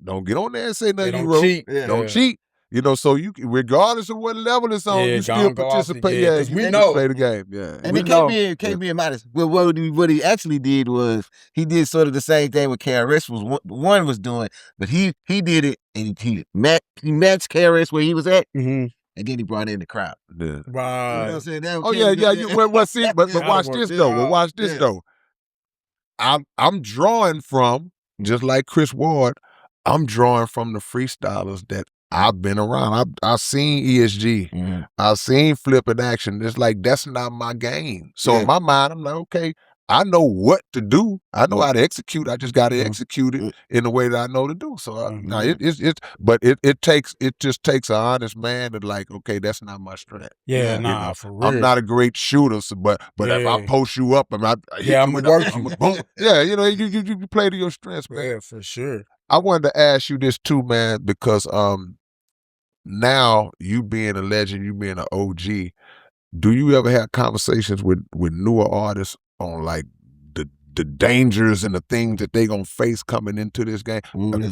Don't get on there and say nothing you wrote. Cheat. Don't cheat. You know, so you, regardless of what level it's on, you still participate. We know. Play the game. And it can't be modest. Well, what he actually did was he did sort of the same thing what KRS was doing, but he did it and he matched KRS where he was at. Mm-hmm. And then he brought in the crowd. Right. You know what I'm saying? But watch this though. Watch this though. I'm drawing from, just like Chris Ward, I'm drawing from the freestylers that I've been around. I've seen ESG. Mm-hmm. I've seen Flip in action. It's like, that's not my game. So in my mind, I'm like, okay, I know what to do. I know how to execute. I just got to execute it in the way that I know to do. So it just takes an honest man to like, okay, that's not my strength. For real. I'm not a great shooter, so, but if I post you up and I'm gonna work you. Boom. Yeah, you know, you play to your strengths, man. Yeah, for sure. I wanted to ask you this too, man, because now you being a legend, you being an OG, do you ever have conversations with newer artists on like the dangers and the things that they gonna face coming into this game?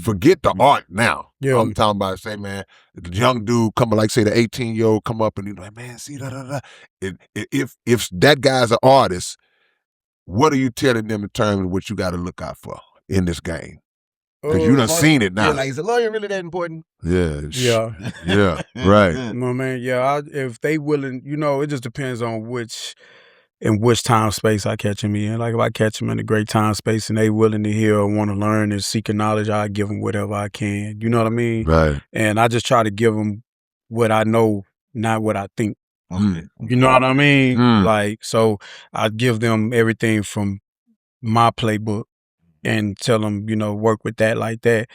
Forget the art now. I'm talking about, say, man, the young dude coming, like say the 18-year-old come up and he's like, man, see, if that guy's an artist, what are you telling them in terms of what you got to look out for in this game? Because you done seen it now. Like, is a lawyer really that important? Yeah, right. No, man, if they willing, you know, it just depends on which time space I catch them in. Like if I catch them in a great time space and they willing to hear or want to learn and seeking knowledge, I give them whatever I can. You know what I mean? Right. And I just try to give them what I know, not what I think. You know what I mean? Like, so I give them everything from my playbook and tell them, you know, work with that like that.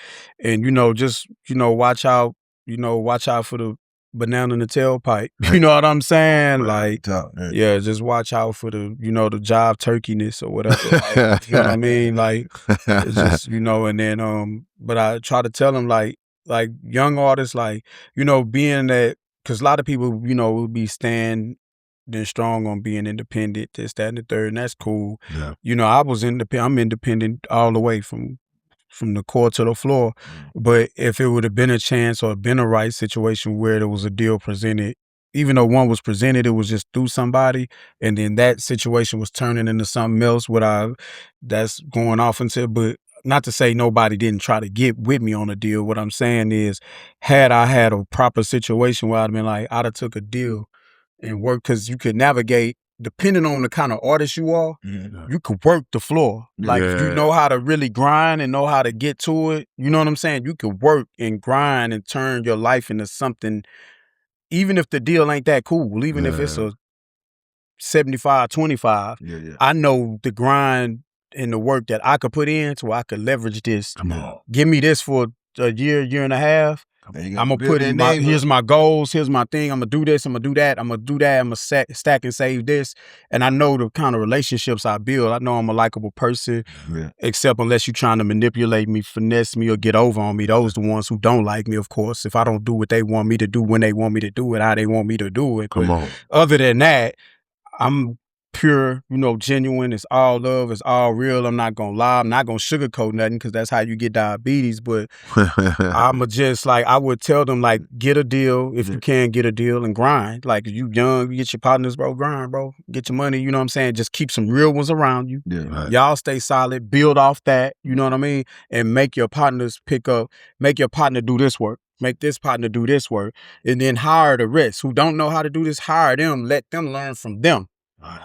And, you know, just, you know, watch out for the banana in the tailpipe. You know what I'm saying? Like, Talk, yeah, just watch out for the, the jive turkeyness or whatever. Like, you know what I mean? Like, it's just, and then, but I try to tell them like young artists, like, being that, because a lot of people, will be standing strong on being independent, this, that, and the third, and that's cool. Yeah. I was independent. I'm independent all the way from the core to the floor. But if it would have been a chance or been a right situation where there was a deal presented, even though one was presented, it was just through somebody, and then that situation was turning into something else, that's going off into, but not to say nobody didn't try to get with me on a deal. What I'm saying is, had I had a proper situation where I'd been like, I'd have took a deal and worked, because you could navigate, depending on the kind of artist you are, you could work the floor. Like, if you know how to really grind and know how to get to it, you know what I'm saying? You could work and grind and turn your life into something, even if the deal ain't that cool, even if it's a 75-25, I know the grind and the work that I could put in to where I could leverage this. Come on. Give me this for a year and a half. I'm gonna put in here's my goals, here's my thing. I'm gonna do this, I'm gonna do that, I'm gonna stack and save this. And I know the kind of relationships I build. I know I'm a likable person, except unless you're trying to manipulate me, finesse me, or get over on me. Those are the ones who don't like me, of course. If I don't do what they want me to do, when they want me to do it, how they want me to do it. Come on. Other than that, I'm pure, genuine. It's all love. It's all real. I'm not gonna lie. I'm not gonna sugarcoat nothing, because that's how you get diabetes. But I'm just like, I would tell them, like, get a deal if you can get a deal, and grind. Like, if you young, you get your partners, bro, grind, bro. Get your money, you know what I'm saying? Just keep some real ones around you. Y'all stay solid. Build off that, you know what I mean? And make your partners make your partner do this work. Make this partner do this work. And then hire the rest who don't know how to do this. Hire them. Let them learn from them.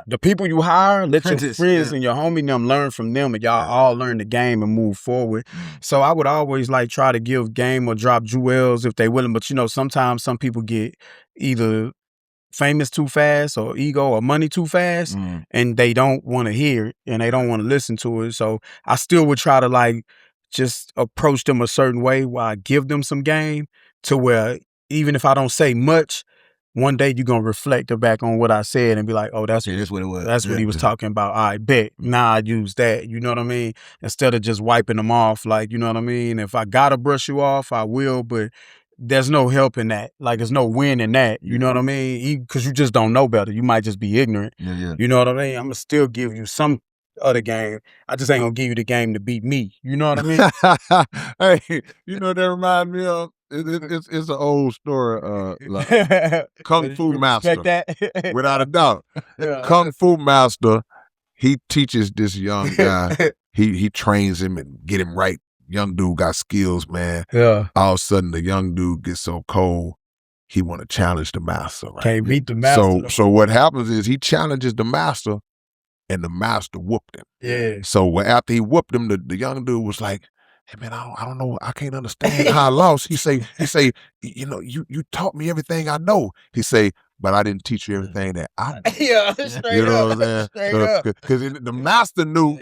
The people you hire, let your friends and your homie them learn from them, and y'all all learn the game and move forward. So I would always like try to give game or drop jewels if they willing. But sometimes some people get either famous too fast, or ego or money too fast, and they don't want to hear it and they don't want to listen to it. So I still would try to like just approach them a certain way where I give them some game, to where even if I don't say much, one day you're going to reflect back on what I said and be like, oh, that's what it was. That's what he was talking about. I bet. Now I use that. You know what I mean? Instead of just wiping them off, like, you know what I mean? If I got to brush you off, I will, but there's no help in that. Like, there's no win in that. You know what I mean? Because you just don't know better. You might just be ignorant. You know what I mean? I'm going to still give you some other game. I just ain't going to give you the game to beat me. You know what I mean? Hey, you know what that reminds me of? It's an old story. Like Kung Fu Master, without a doubt. Kung Fu Master, he teaches this young guy. he trains him and get him right. Young dude got skills, man. All of a sudden, the young dude gets so cold, he want to challenge the master. Right? Can't beat the master. So what happens is he challenges the master, and the master whooped him. So after he whooped him, the young dude was like, hey man, I don't know. I can't understand how I lost. He say, you taught me everything I know. He say, but I didn't teach you everything that I know. Straight you know up. what I'm saying? Straight Because the master knew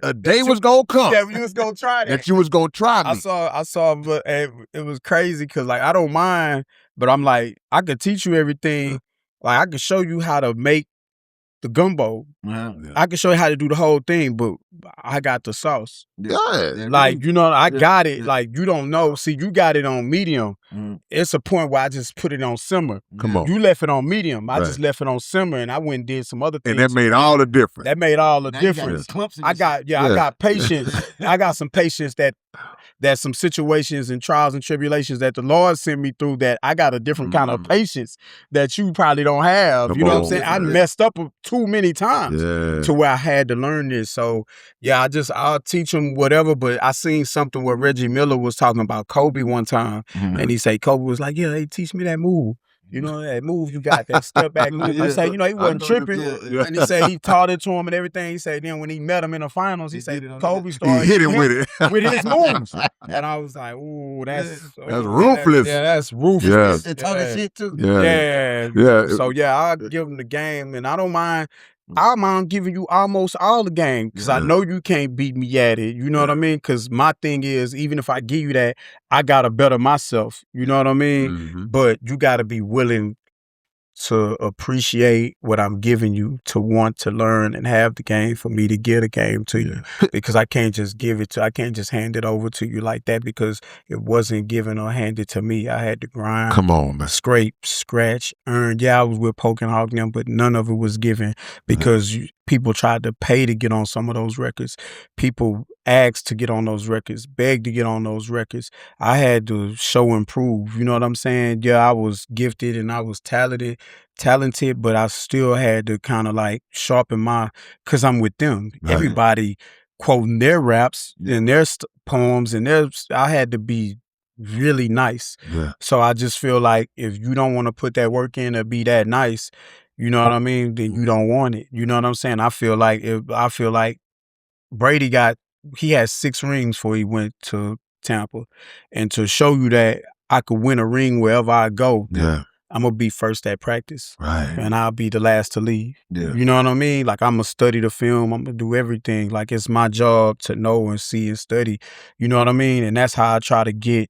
a day was gonna come. Yeah, you was gonna try that. That you was gonna try me. I saw, but it was crazy because like I don't mind, but I'm like I could teach you everything. Like I could show you how to make the gumbo. I can show you how to do the whole thing, but I got the sauce. Like, I got it. Like, you don't know. See, you got it on medium. It's a point where I just put it on simmer. Come on. You left it on medium. I just left it on simmer, and I went and did some other things. And that made all the difference. That made all the difference. I got patience. I got some patience that some situations and trials and tribulations that the Lord sent me through, that I got a different kind of patience that you probably don't have. You know what I'm saying? I messed up too many times to where I had to learn this. So yeah, I'll teach them whatever. But I seen something where Reggie Miller was talking about Kobe one time, and he said Kobe was like, "Yeah, hey, teach me that move." You know, that move you got, that step back move. I say, he wasn't tripping. And he said he taught it to him and everything. He said then when he met him in the finals, he said Kobe started hit him with it. with his moves. And I was like, ooh, that's ruthless. That's ruthless. And talking shit too. Yeah. So yeah, I'll give him the game, and I don't mind I'm giving you almost all the game because I know you can't beat me at it. You know what I mean? Because my thing is, even if I give you that, I gotta better myself. You know what I mean? But you gotta be willing to appreciate what I'm giving you, to want to learn and have the game for me to give the game to you. Because I can't just I can't just hand it over to you like that because it wasn't given or handed to me. I had to grind. Come on, man. Scrape, scratch, earn. Yeah, I was with Pokey and Hawk them, but none of it was given because people tried to pay to get on some of those records. People asked to get on those records, begged to get on those records. I had to show and prove. You know what I'm saying? Yeah, I was gifted and I was talented, but I still had to kind of like sharpen because I'm with them. Right. Everybody quoting their raps and their poems and I had to be really nice. Yeah. So I just feel like if you don't want to put that work in or be that nice, you know what I mean, then you don't want it. You know what I'm saying? I feel like Brady he had 6 rings before he went to Tampa. And to show you that I could win a ring wherever I go, I'm going to be first at practice. Right. And I'll be the last to leave. Yeah. You know what I mean? Like, I'm going to study the film. I'm going to do everything. Like, it's my job to know and see and study. You know what I mean? And that's how I try to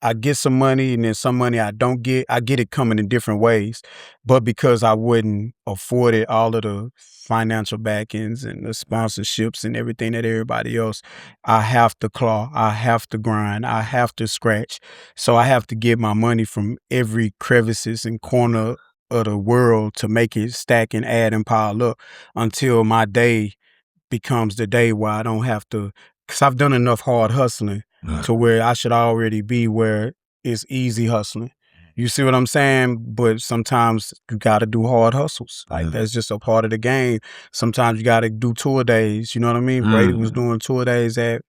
I get some money and then some money I don't get. I get it coming in different ways. But because I wouldn't afford it, all of the financial backings and the sponsorships and everything that everybody else, I have to claw, I have to grind, I have to scratch. So I have to get my money from every crevices and corner of the world to make it stack and add and pile up until my day becomes the day where I don't have to, because I've done enough hard hustling to where I should already be where it's easy hustling. You see what I'm saying? But sometimes you got to do hard hustles. Like, that's just a part of the game. Sometimes you got to do tour days. You know what I mean? Brady was doing tour days at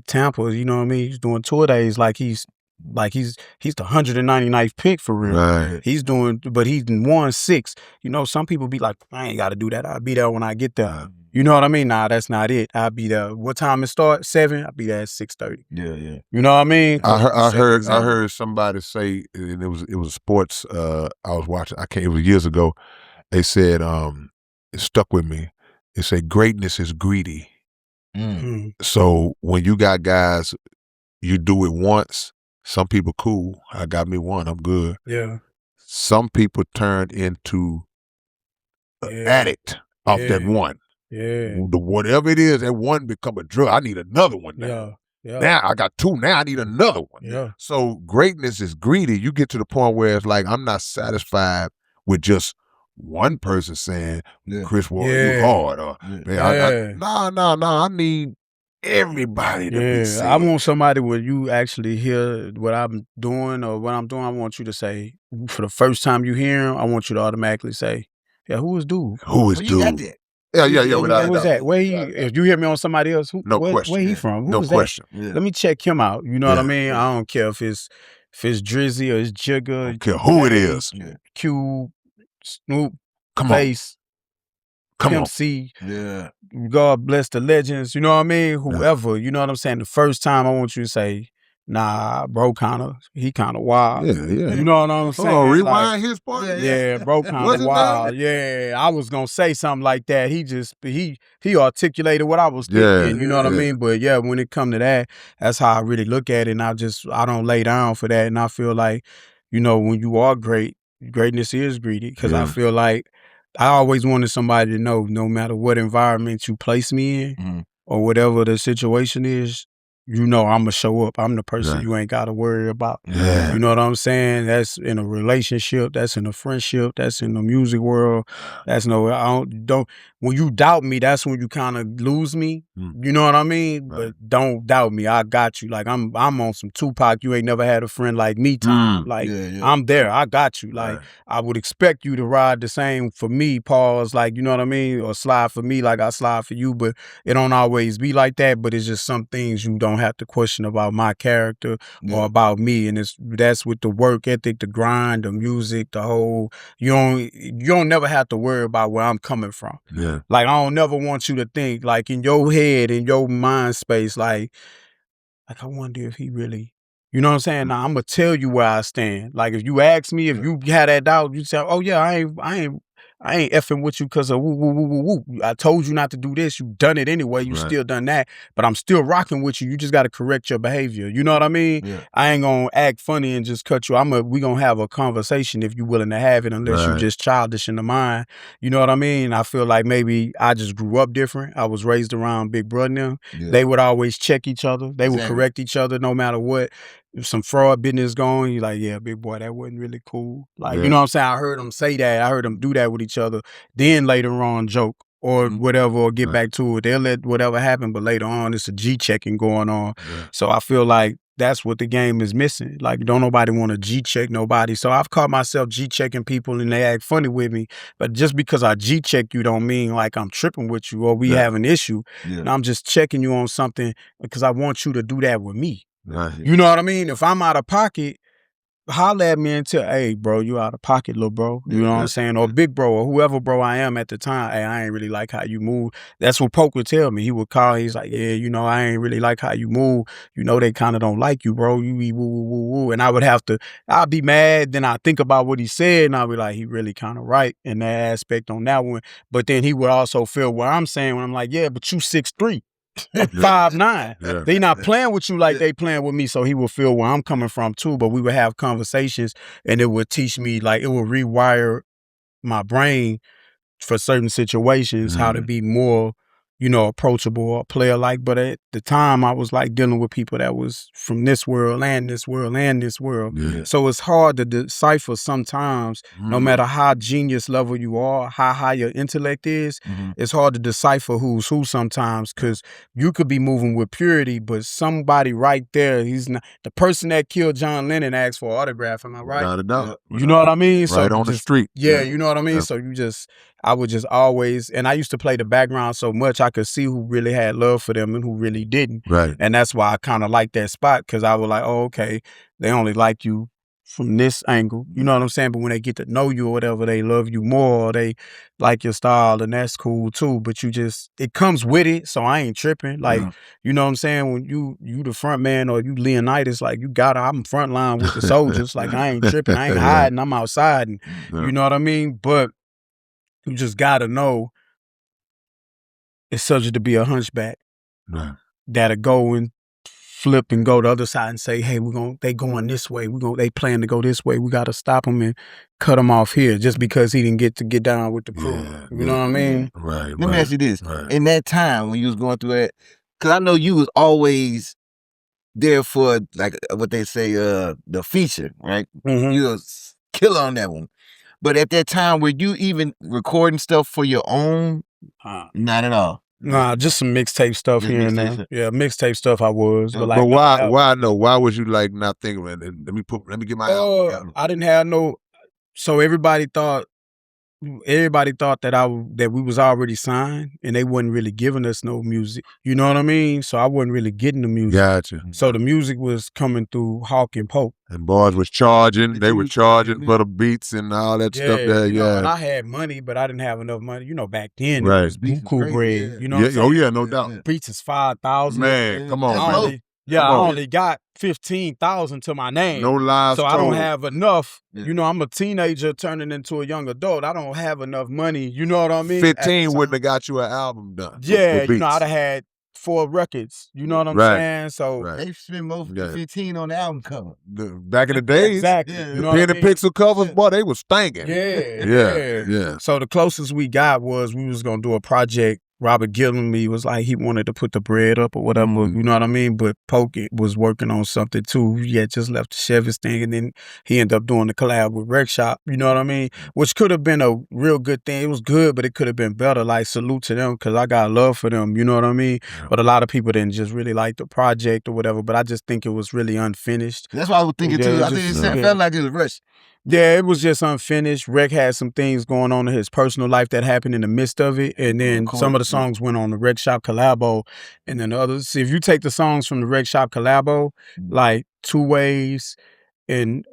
Tampa. You know what I mean? He's doing tour days like he's the 199th pick for real. Right. He's won 6. You know, some people be like, I ain't got to do that. I'll be there when I get there. You know what I mean? Nah, that's not it. I'll be there. What time it start? 7. I'll be there at 6:30. Yeah. You know what I mean? I heard somebody say, and it was sports. I was watching. It was years ago. They said, it stuck with me. They say greatness is greedy. So when you got guys, you do it once. Some people cool. I got me one. I'm good. Yeah. Some people turned into an addict off that one. Yeah. Whatever it is, that one become a drug. I need another one now. Yeah. Now I got 2. Now I need another one. Yeah. So greatness is greedy. You get to the point where it's like, I'm not satisfied with just one person saying, Chris Ward, you hard. Or, man, I need everybody to be saying. I want somebody where you actually hear what I'm doing or what I'm doing. I want you to say, for the first time you hear him, I want you to automatically say, yeah, who is dude? Who is dude? You got that. Yeah. Who was that? Where if you hear me on somebody else, question. Where he from? Who no was question. That? Let me check him out. You know what I mean? I don't care if it's Drizzy or it's Jigga. I don't care who it is. Q, Snoop, Come Face, Come on. C. Yeah. God bless the legends. You know what I mean? Whoever. You know what I'm saying? The first time I want you to say, nah, bro, he kind of wild. Yeah. You know what I'm saying? Oh, rewind his part. Yeah, bro, kind of wild. Yeah, I was gonna say something like that. He articulated what I was thinking. You know what I mean? But yeah, when it come to that, that's how I really look at it. And I don't lay down for that. And I feel like, you know, when you are great, greatness is greedy. Because I feel like I always wanted somebody to know, no matter what environment you place me in or whatever the situation is, you know I'm going to show up. I'm the person you ain't got to worry about. Yeah. You know what I'm saying? That's in a relationship. That's in a friendship. That's in the music world. When you doubt me, that's when you kind of lose me. You know what I mean? But don't doubt me. I got you. Like, I'm on some Tupac. You ain't never had a friend like me time. Like, I'm there. I got you. Like, I would expect you to ride the same for me, pause, like, you know what I mean? Or slide for me like I slide for you. But it don't always be like that. But it's just some things you don't have to question about my character or about me. And that's with the work ethic, the grind, the music, the whole, you don't never have to worry about where I'm coming from. Yeah. Like, I don't never want you to think, like, in your head, in your mind space, like I wonder if he really, you know what I'm saying? Now, I'm going to tell you where I stand. Like, if you ask me, if you had that doubt, you say, oh yeah, I ain't I ain't effing with you because of woo, woo, woo, woo, woo. I told you not to do this. You done it anyway. You still done that. But I'm still rocking with you. You just got to correct your behavior. You know what I mean? Yeah. I ain't going to act funny and just cut you. We going to have a conversation if you willing to have it, unless you just childish in the mind. You know what I mean? I feel like maybe I just grew up different. I was raised around big brother and them. Yeah. They would always check each other. They would correct each other no matter what. If some fraud business going, you're like, yeah, big boy, that wasn't really cool. Like, you know what I'm saying? I heard them say that. I heard them do that with each other. Then later on joke or whatever, or get back to it. They'll let whatever happen, but later on it's a G checking going on. So I feel like that's what the game is missing. Like, don't nobody want to G check nobody. So I've caught myself G checking people and they act funny with me. But just because I G check you don't mean like I'm tripping with you or we have an issue. And I'm just checking you on something because I want you to do that with me. You know what I mean? If I'm out of pocket, holler at me and tell, hey, bro, you out of pocket, little bro. You know what I'm saying? Or big bro, or whoever bro I am at the time. Hey, I ain't really like how you move. That's what Poke would tell me. He would call. He's like, yeah, you know, I ain't really like how you move. You know, they kind of don't like you, bro. You be woo, woo, woo, woo. And I'd be mad. Then I think about what he said and I'll be like, he really kind of right in that aspect on that one. But then he would also feel what I'm saying when I'm like, yeah, but you 6'3". 5'9". They not playing with you like they playing with me, so he will feel where I'm coming from too. But we would have conversations and it would teach me, like, it would rewire my brain for certain situations, how to be more, you know, approachable or player like. But at the time I was like dealing with people that was from this world and this world and this world. So it's hard to decipher sometimes, no matter how genius level you are, how high your intellect is, it's hard to decipher who's who sometimes, because you could be moving with purity, but somebody right there, he's not the person that killed John Lennon asked for an autograph. Am I right? Without a doubt. You know what I mean? Right on the street. Yeah, you know what I mean? So I would just always, and I used to play the background so much I could see who really had love for them and who really didn't. And that's why I kind of like that spot, because I was like, oh, okay, they only like you from this angle. You know what I'm saying? But when they get to know you or whatever, they love you more, or they like your style, and that's cool too. But it comes with it, so I ain't tripping. Like, you know what I'm saying? When you the front man or you Leonidas, like I'm front line with the soldiers. Like, I ain't tripping, I ain't hiding, I'm outside, and you know what I mean? But you just gotta know it's subject to be a hunchback that'll go and flip and go the other side and say, hey, they going this way. They plan to go this way. We got to stop them and cut him off here just because he didn't get to get down with the crew. You know what I mean? Let me ask you this. In that time when you was going through that, because I know you was always there for, like, what they say, the feature, right? You was killer on that one. But at that time, were you even recording stuff for your own? Not at all. Nah, just some mixtape stuff here and there. Yeah, mixtape stuff I was. But why no? Why was you like not thinking about it? Let me get my album. I didn't have no. So everybody thought that we was already signed, and they wasn't really giving us no music. You know what I mean? So I wasn't really getting the music. Gotcha. So the music was coming through Hawk and Pokey. And boys was charging. They were charging for the beats and all that stuff there. You know, and I had money, but I didn't have enough money. You know, back then it was buku bread. You know what I'm saying? Oh yeah, no doubt. Beats is 5,000. Man, come on, man. I only got 15,000 to my name. No lies. So I don't have enough. You know, I'm a teenager turning into a young adult. I don't have enough money. You know what I mean? 15 wouldn't have got you an album done. Yeah, you know, I'd have had 4 records. You know what I'm saying? So they spent most of 15 on the album cover. Back in the days, exactly. The pen and pixel covers, boy, they was stinking. Yeah. So the closest we got was we was gonna do a project. Robert Gillenby was like, he wanted to put the bread up or whatever, you know what I mean? But Pokey was working on something too. He had just left the Chevy's thing, and then he ended up doing the collab with Rec Shop, you know what I mean? Which could have been a real good thing. It was good, but it could have been better. Like, salute to them, because I got love for them, you know what I mean? But a lot of people didn't just really like the project or whatever, but I just think it was really unfinished. That's what I was thinking too. I think it felt like it was rushed. Yeah, it was just unfinished. Rec had some things going on in his personal life that happened in the midst of it. And then some of the songs went on the Rec Shop collabo. And then the others, see, if you take the songs from the Rec Shop collabo, like Two Ways and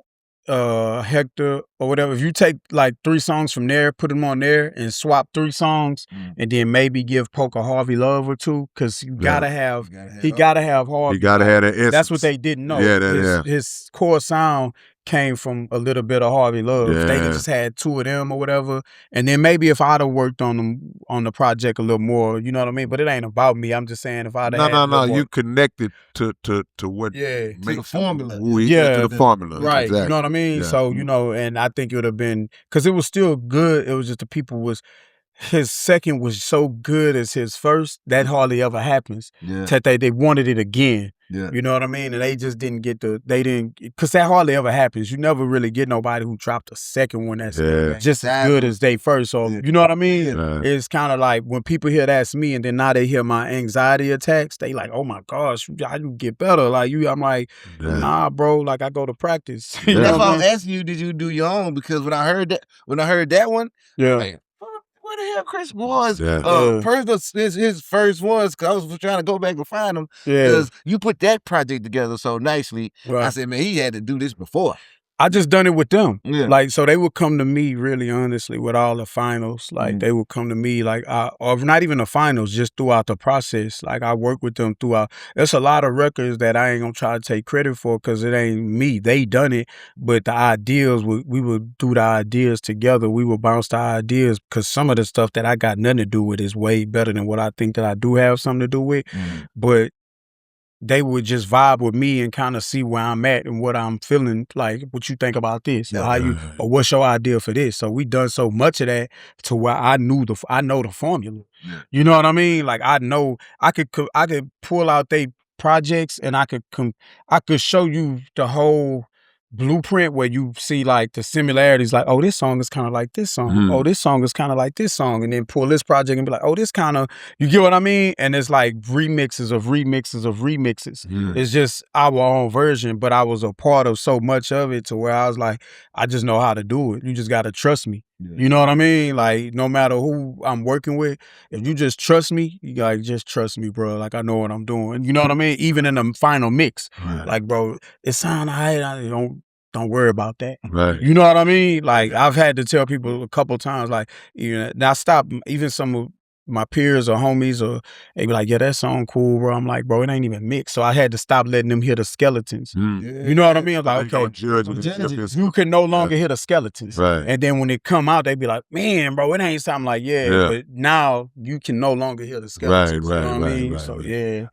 Hector or whatever, if you take like 3 songs from there, put them on there and swap 3 songs and then maybe give Poker Harvey love or 2, because you gotta have he gotta have Harvey. You gotta have that essence. That's what they didn't know. His core sound came from a little bit of Harvey Love. They just had 2 of them or whatever. And then maybe if I'd have worked on them on the project a little more, you know what I mean? But it ain't about me. I'm just saying if I'd have No, you connected to what to the formula. To the formula. Right. Exactly. You know what I mean? Yeah. So, you know, and I think it would have been, because it was still good. It was just the people was, his second was so good as his first, that hardly ever happens. Yeah. That they wanted it again. Yeah. You know what I mean? And they just didn't get because that hardly ever happens. You never really get nobody who dropped a second one that's just as good as they first. So, you know what I mean? Yeah. It's kind of like when people hear that's me and then now they hear my anxiety attacks, they like, oh my gosh, how you get better? Like I'm like, nah, bro, like I go to practice. That's why I'm asking you, did you do your own? Because when I heard that one, like, where the hell Chris was? Personal, his first ones, because I was trying to go back and find them. Because you put that project together so nicely. Right. I said, man, he had to do this before. I just done it with them. Yeah. Like, so they would come to me really honestly with all the finals. Like they would come to me like, or not even the finals, just throughout the process. Like I work with them throughout. There's a lot of records that I ain't gonna try to take credit for because it ain't me. They done it, but the ideas, we would do the ideas together. We would bounce the ideas because some of the stuff that I got nothing to do with is way better than what I think that I do have something to do with. But they would just vibe with me and kind of see where I'm at and what I'm feeling. Like, what you think about this? Or or what's your idea for this? So we done so much of that to where I know the formula. Yeah. You know what I mean? Like I know I could pull out they projects and I could show you the whole blueprint where you see like the similarities, like, oh, this song is kind of like this song. Oh, this song is kind of like this song. And then pull this project and be like, oh, this kind of, you get what I mean? And it's like remixes of remixes of remixes. It's just our own version, but I was a part of so much of it to where I was like, I just know how to do it. You just got to trust me. You know what I mean? Like, no matter who I'm working with, if you just trust me, you like, just trust me, bro. Like, I know what I'm doing. You know what I mean? Even in the final mix. Like, bro, it sound all right. Don't worry about that. Right. You know what I mean? Like, I've had to tell people a couple of times, like, you know, now stop, even some of my peers or homies, or they be like, yeah, that song cool, bro. I'm like, bro, it ain't even mixed. So I had to stop letting them hear the skeletons. You know what I mean? I'm like, okay, you can no longer hear the skeletons. Right. And then when it come out, they be like, man, bro, it ain't something like, but now you can no longer hear the skeletons. Right, you know what I mean? right. So,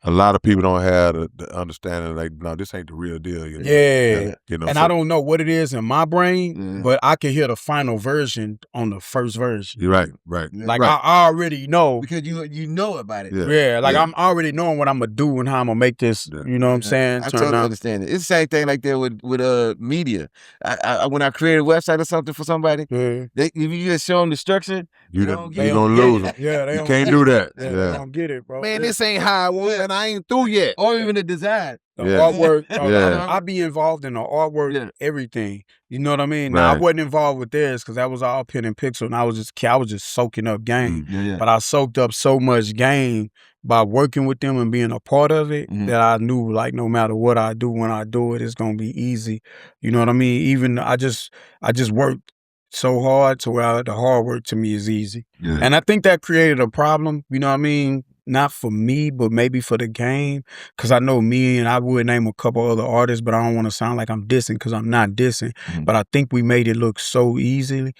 a lot of people don't have the understanding, like, no, this ain't the real deal. You know? You know, and I don't know what it is in my brain, but I can hear the final version on the first version. You're right. Like, I already know. Because you know about it. I'm already knowing what I'm going to do and how I'm going to make this, you know what I'm saying? I totally understand it. It's the same thing like that with media. When I create a website or something for somebody, if you just show them the structure, you're going to lose them. You can't do that. They don't get it, bro. Man, this ain't how I want and I ain't through yet. Or even the design. The artwork. I be involved in the artwork, everything. You know what I mean? Now, I wasn't involved with theirs because that was all pen and pixel, and I was just soaking up game. But I soaked up so much game by working with them and being a part of it that I knew, like, no matter what I do, when I do it, it's gonna be easy. You know what I mean? Even I just worked so hard to where the hard work to me is easy. And I think that created a problem, you know what I mean? Not for me, but maybe for the game. Because I know me, and I would name a couple other artists, but I don't want to sound like I'm dissing because I'm not dissing. But I think we made it look so easily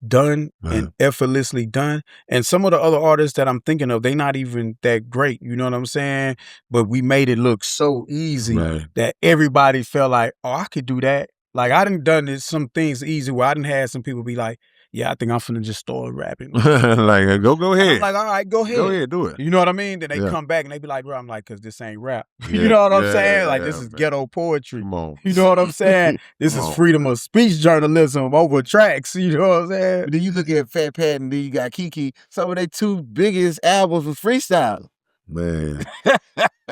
done and effortlessly done. And some of the other artists that I'm thinking of, they not even that great, you know what I'm saying? But we made it look so easy that everybody felt like, oh, I could do that. Like, I done some things easy where I done had some people be like, yeah, I think I'm finna just start rapping. Like, go ahead. I'm like, all right, go ahead. Go ahead, do it. You know what I mean? Then they come back and they be like, bro, I'm like, because this ain't rap. You know what I'm saying? Like, this is ghetto poetry. Come on. You know what I'm saying? This is freedom of speech journalism over tracks. You know what I'm saying? But then you look at Fat Pat and then you got Kiki. Some of their 2 biggest albums was freestyle. Man.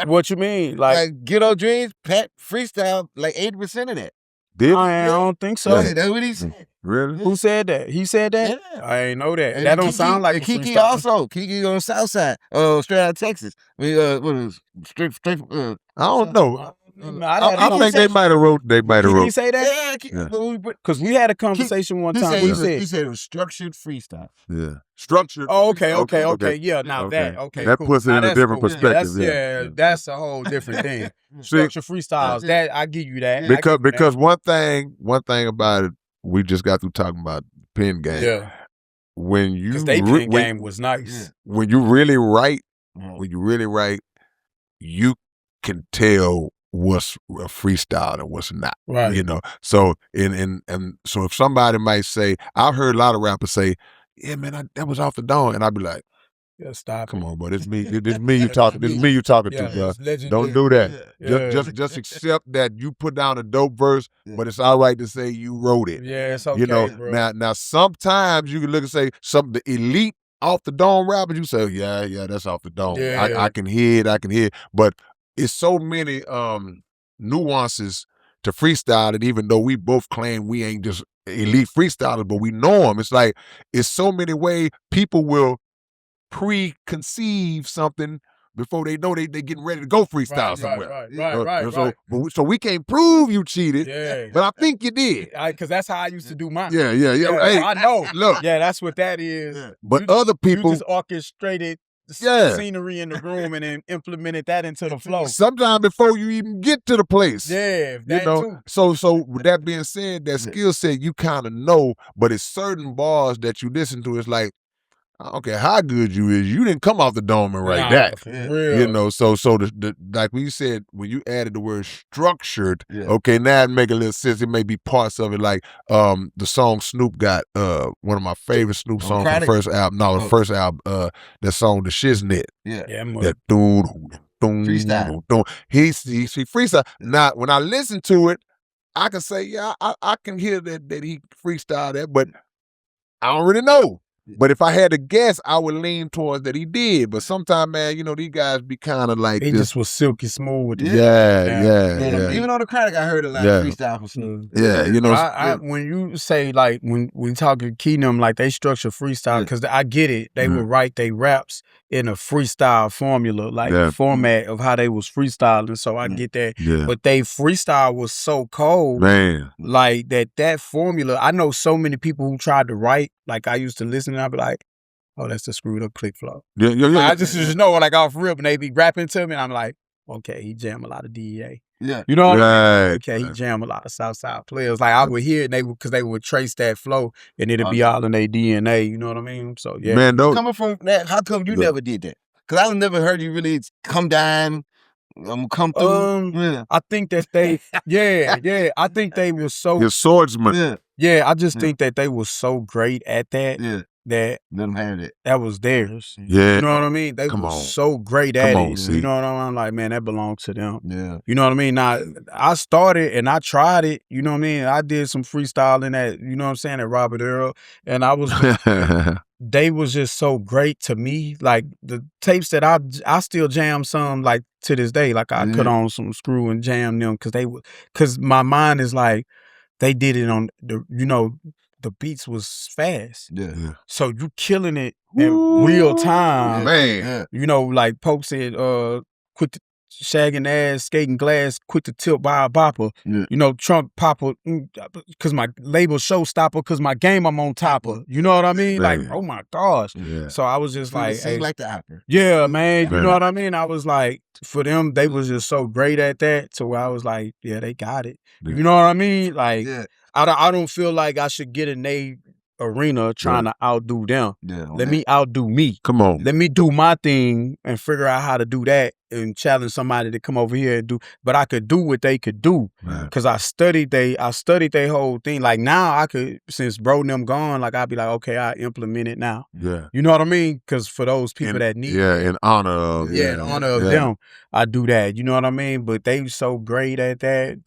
What you mean? Like Ghetto Dreams, Pat freestyle, like 80% of that. Did I don't think so. That's what he said. Really? Who said that? He said that? Yeah. I ain't know that. And that don't Kiki, sound like Kiki also. Kiki on the South Side, straight out of Texas. I mean, what is straight? I don't know. I think they might have wrote. They might have Did he wrote. say that? Yeah, Because we had a conversation one time. he He said it was structured freestyle. Yeah, structured. Oh, okay. Yeah, now Okay. that That puts it Now in a that's different cool. perspective. That's a whole different thing. Structure freestyles. That I give you that. Because one thing about it, we just got through talking about pen game. Yeah. When you Because they pen game was nice. when you really write, you can tell what's a freestyle and what's not. Right. You know. So and so if somebody might say, I've heard a lot of rappers say, "Yeah, man, that was off the dome," and I'd be like, Yeah, stop. "Come on, bro, this me you talking. This me you talking to, bro. Don't do that. Just accept that you put down a dope verse, but it's all right to say you wrote it. Yeah, it's okay. You know, bro. now sometimes you can look and say the elite off the dome rappers, you say, yeah, that's off the dome. Yeah. I can hear it, but it's so many nuances to freestyle that even though we both claim we ain't just elite freestylers, but we know them. It's like, it's so many ways people will preconceive something before they know they getting ready to go freestyle somewhere. Right. So we can't prove you cheated, Yeah. but I think you did. Because that's how I used to do mine. Yeah. Hey, I know. Look. Yeah, that's what that is. Yeah. But other people you just orchestrated the scenery in the room and then implemented that into the flow. Sometimes before you even get to the place. Yeah, that too. So with that being said, that skill set you kind of know, but it's certain bars that you listen to, it's like, I don't care how good you is, you didn't come off the dome and write that. For real. You know, so the like when you said, when you added the word structured, okay, now it make a little sense. It may be parts of it, like the song Snoop got, one of my favorite Snoop songs from the first album. No, the first album, that song, The Shiznit. Yeah, that freestyle. He freestyle. Now, when I listen to it, I can say, I can hear that he freestyled that, but I don't really know. But if I had to guess, I would lean towards that he did. But sometimes, man, you know, these guys be kind of like he just was silky smooth with it. Yeah. Even on the Chronic, I heard a lot of freestyle from Snoop. Yeah, you know. When you say, like, when we talking Keenum, like, they structure freestyle, because I get it. They would write their raps in a freestyle formula, like format of how they was freestyling. So I get that. Yeah. But they freestyle was so cold. Man. Like, that formula. I know so many people who tried to write. Like, I used to listen and I'd be like, oh, that's the screwed up click flow. Yeah. I just know, like, off rip, and they be rapping to me, and I'm like, okay, he jam a lot of DEA. Yeah. You know what I mean? Okay, he jam a lot of Southside players. Like, I would hear it, because they would trace that flow, and it'd be all in their DNA. You know what I mean? So, yeah. Man, coming from that, how come you never did that? Because I've never heard you really come down, come through. I think that they, I think they were so. Your swordsman. Yeah, I just think that they were so great at that. Yeah. That them had it. That was theirs. Yeah. You know what I mean? They were so great at it. See. You know what I mean? I'm like, man, that belongs to them. Yeah. You know what I mean? Now, I started and I tried it. You know what I mean? I did some freestyling at, you know what I'm saying, at Robert Earl. And I was they was just so great to me. Like, the tapes that I still jam some, like, to this day. Like, I put on some screw and jam them because my mind is like, they did it on the, you know, the beats was fast. Yeah. So you killing it in real time. Man. You know, like Poke said, quit the shagging ass, skating glass, quit the tilt by a bopper. Yeah. You know, trunk popper, because my label showstopper, because my game I'm on top of. You know what I mean? Man. Like, oh my gosh. Yeah. So I was just like, hey, like the opera. Yeah, man. You know what I mean? I was like, for them, they was just so great at that. So I was like, yeah, they got it. Yeah. You know what I mean? Like, I don't feel like I should get in their arena trying to outdo them. Yeah, Let me outdo me. Come on. Let me do my thing and figure out how to do that and challenge somebody to come over here and do. But I could do what they could do because I studied their whole thing. Like, now I could, since bro and them gone, like, I'd be like, okay, I implement it now. Yeah. You know what I mean? Because for those people that need it. in honor of. Yeah, in honor of them, I do that. You know what I mean? But they so great at that.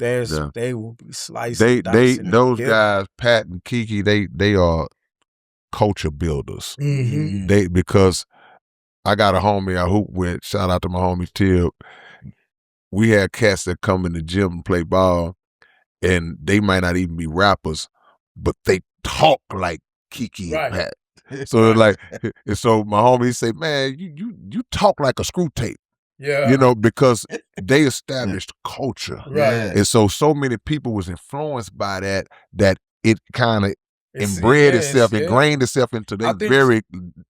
They will be slicing. Those guys, Pat and Kiki, they are culture builders. Mm-hmm. Because I got a homie I hoop with. Shout out to my homie Tib. We had cats that come in the gym and play ball, and they might not even be rappers, but they talk like Kiki and Pat. So like, so my homie say, man, you talk like a screw tape. Yeah. You know, because they established culture. Right. And so many people was influenced by that it kind of ingrained itself into their very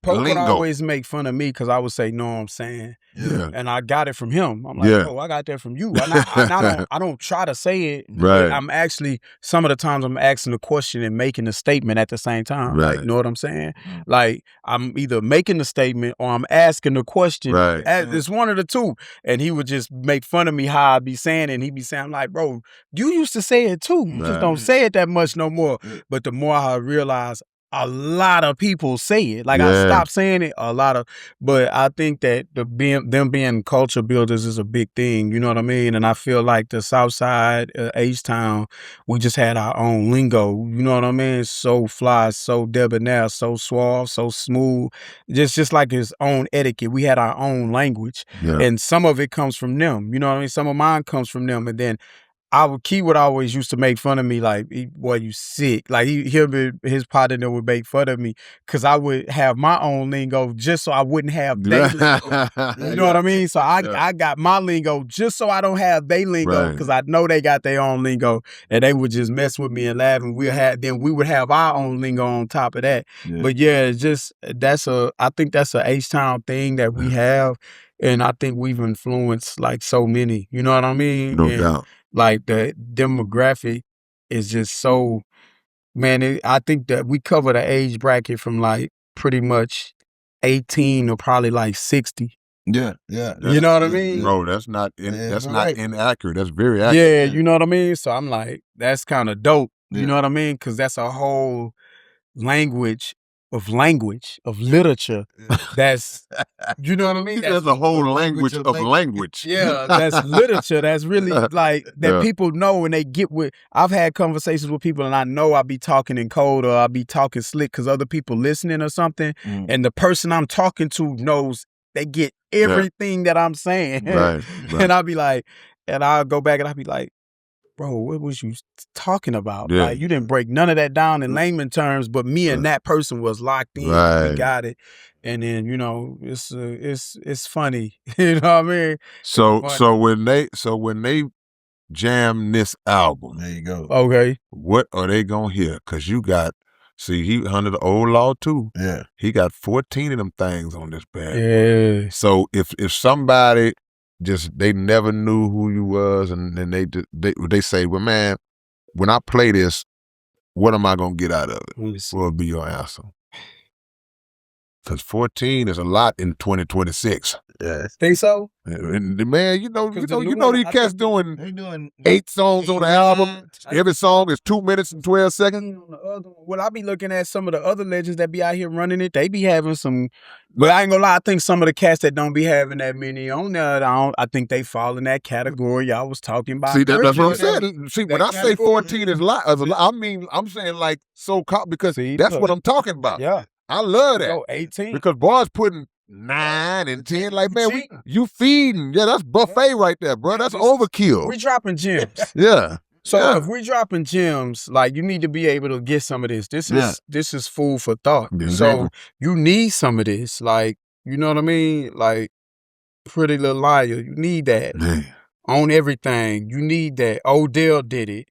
Poke would lingo. always make fun of me because I would say, "No, I'm saying," Yeah. and I got it from him. I'm like, Yeah. "Oh, I got that from you." I don't try to say it, Right. but I'm actually some of the times I'm asking a question and making a statement at the same time. Right. Like, you know what I'm saying? Like, I'm either making the statement or I'm asking a question. Right. It's one of the two. And he would just make fun of me how I be saying it. And he be saying, I'm like, bro, you used to say it too. You just don't say it that much no more. But the more I realize a lot of people say it. Like I stopped saying it but I think that them being culture builders is a big thing. You know what I mean? And I feel like the South Side, H-Town, we just had our own lingo. You know what I mean? So fly, so debonair, so suave, so smooth. Just like his own etiquette. We had our own language. Yeah. And some of it comes from them. You know what I mean? Some of mine comes from them. And then Key would always used to make fun of me, like, boy, you sick. Like his partner would make fun of me because I would have my own lingo just so I wouldn't have their lingo. You know what I mean? So I got my lingo just so I don't have their lingo because I know they got their own lingo and they would just mess with me and laugh and we would have our own lingo on top of that. Yeah. But yeah, it's just I think that's a H-Town thing that we have. And I think we've influenced like so many, you know what I mean? No doubt. Like the demographic is just so, man, I think that we cover the age bracket from like pretty much 18 to probably like 60. Yeah. You know what I mean? Bro, that's not right. inaccurate. That's very accurate. Yeah, you know what I mean? So I'm like, that's kind of dope. You know what I mean? Because that's a whole language of literature. That's, you know what I mean? That's a whole language of language. Yeah, that's literature. That's really like that people know and they get with. I've had conversations with people and I know I be talking in code or I be talking slick because other people listening or something. And the person I'm talking to knows they get everything that I'm saying. Right. And I'll be like, and I'll go back and I'll be like, bro, what was you talking about? Yeah. Like, you didn't break none of that down in layman terms, but me and that person was locked in. Right. We got it. And then, you know, it's funny. You know what I mean? So when they jam this album, There you go. Okay. what are they gonna hear? Cause you got, he under the old law too. Yeah. He got 14 of them things on this band. Yeah. So if somebody they never knew who you was, and then they say, well, man, when I play this, what am I gonna get out of it? What will be your answer? Because 14 is a lot in 2026. Yeah. Think so? And man, you know these cats They doing doing 8 songs on the album. Every song is 2 minutes and 12 seconds. Well, I be looking at some of the other legends that be out here running it. They be having some, but I ain't gonna lie. I think some of the cats that don't be having that many on there, I think they fall in that category y'all was talking about. See, that's what I'm saying. See, when I say 14 is a lot, I mean, I'm saying like because that's what I'm talking about. Yeah. I love that. Go 18. Because boys putting 9 and 10, like, man, you feeding. Yeah, that's buffet right there, bro. That's overkill. We dropping gems. Yeah. So if we dropping gems, like, you need to be able to get some of this. This is food for thought. Exactly. So you need some of this. Like, you know what I mean? Like, Pretty Little Liar, you need that. Man. On Everything, you need that. Odell did it.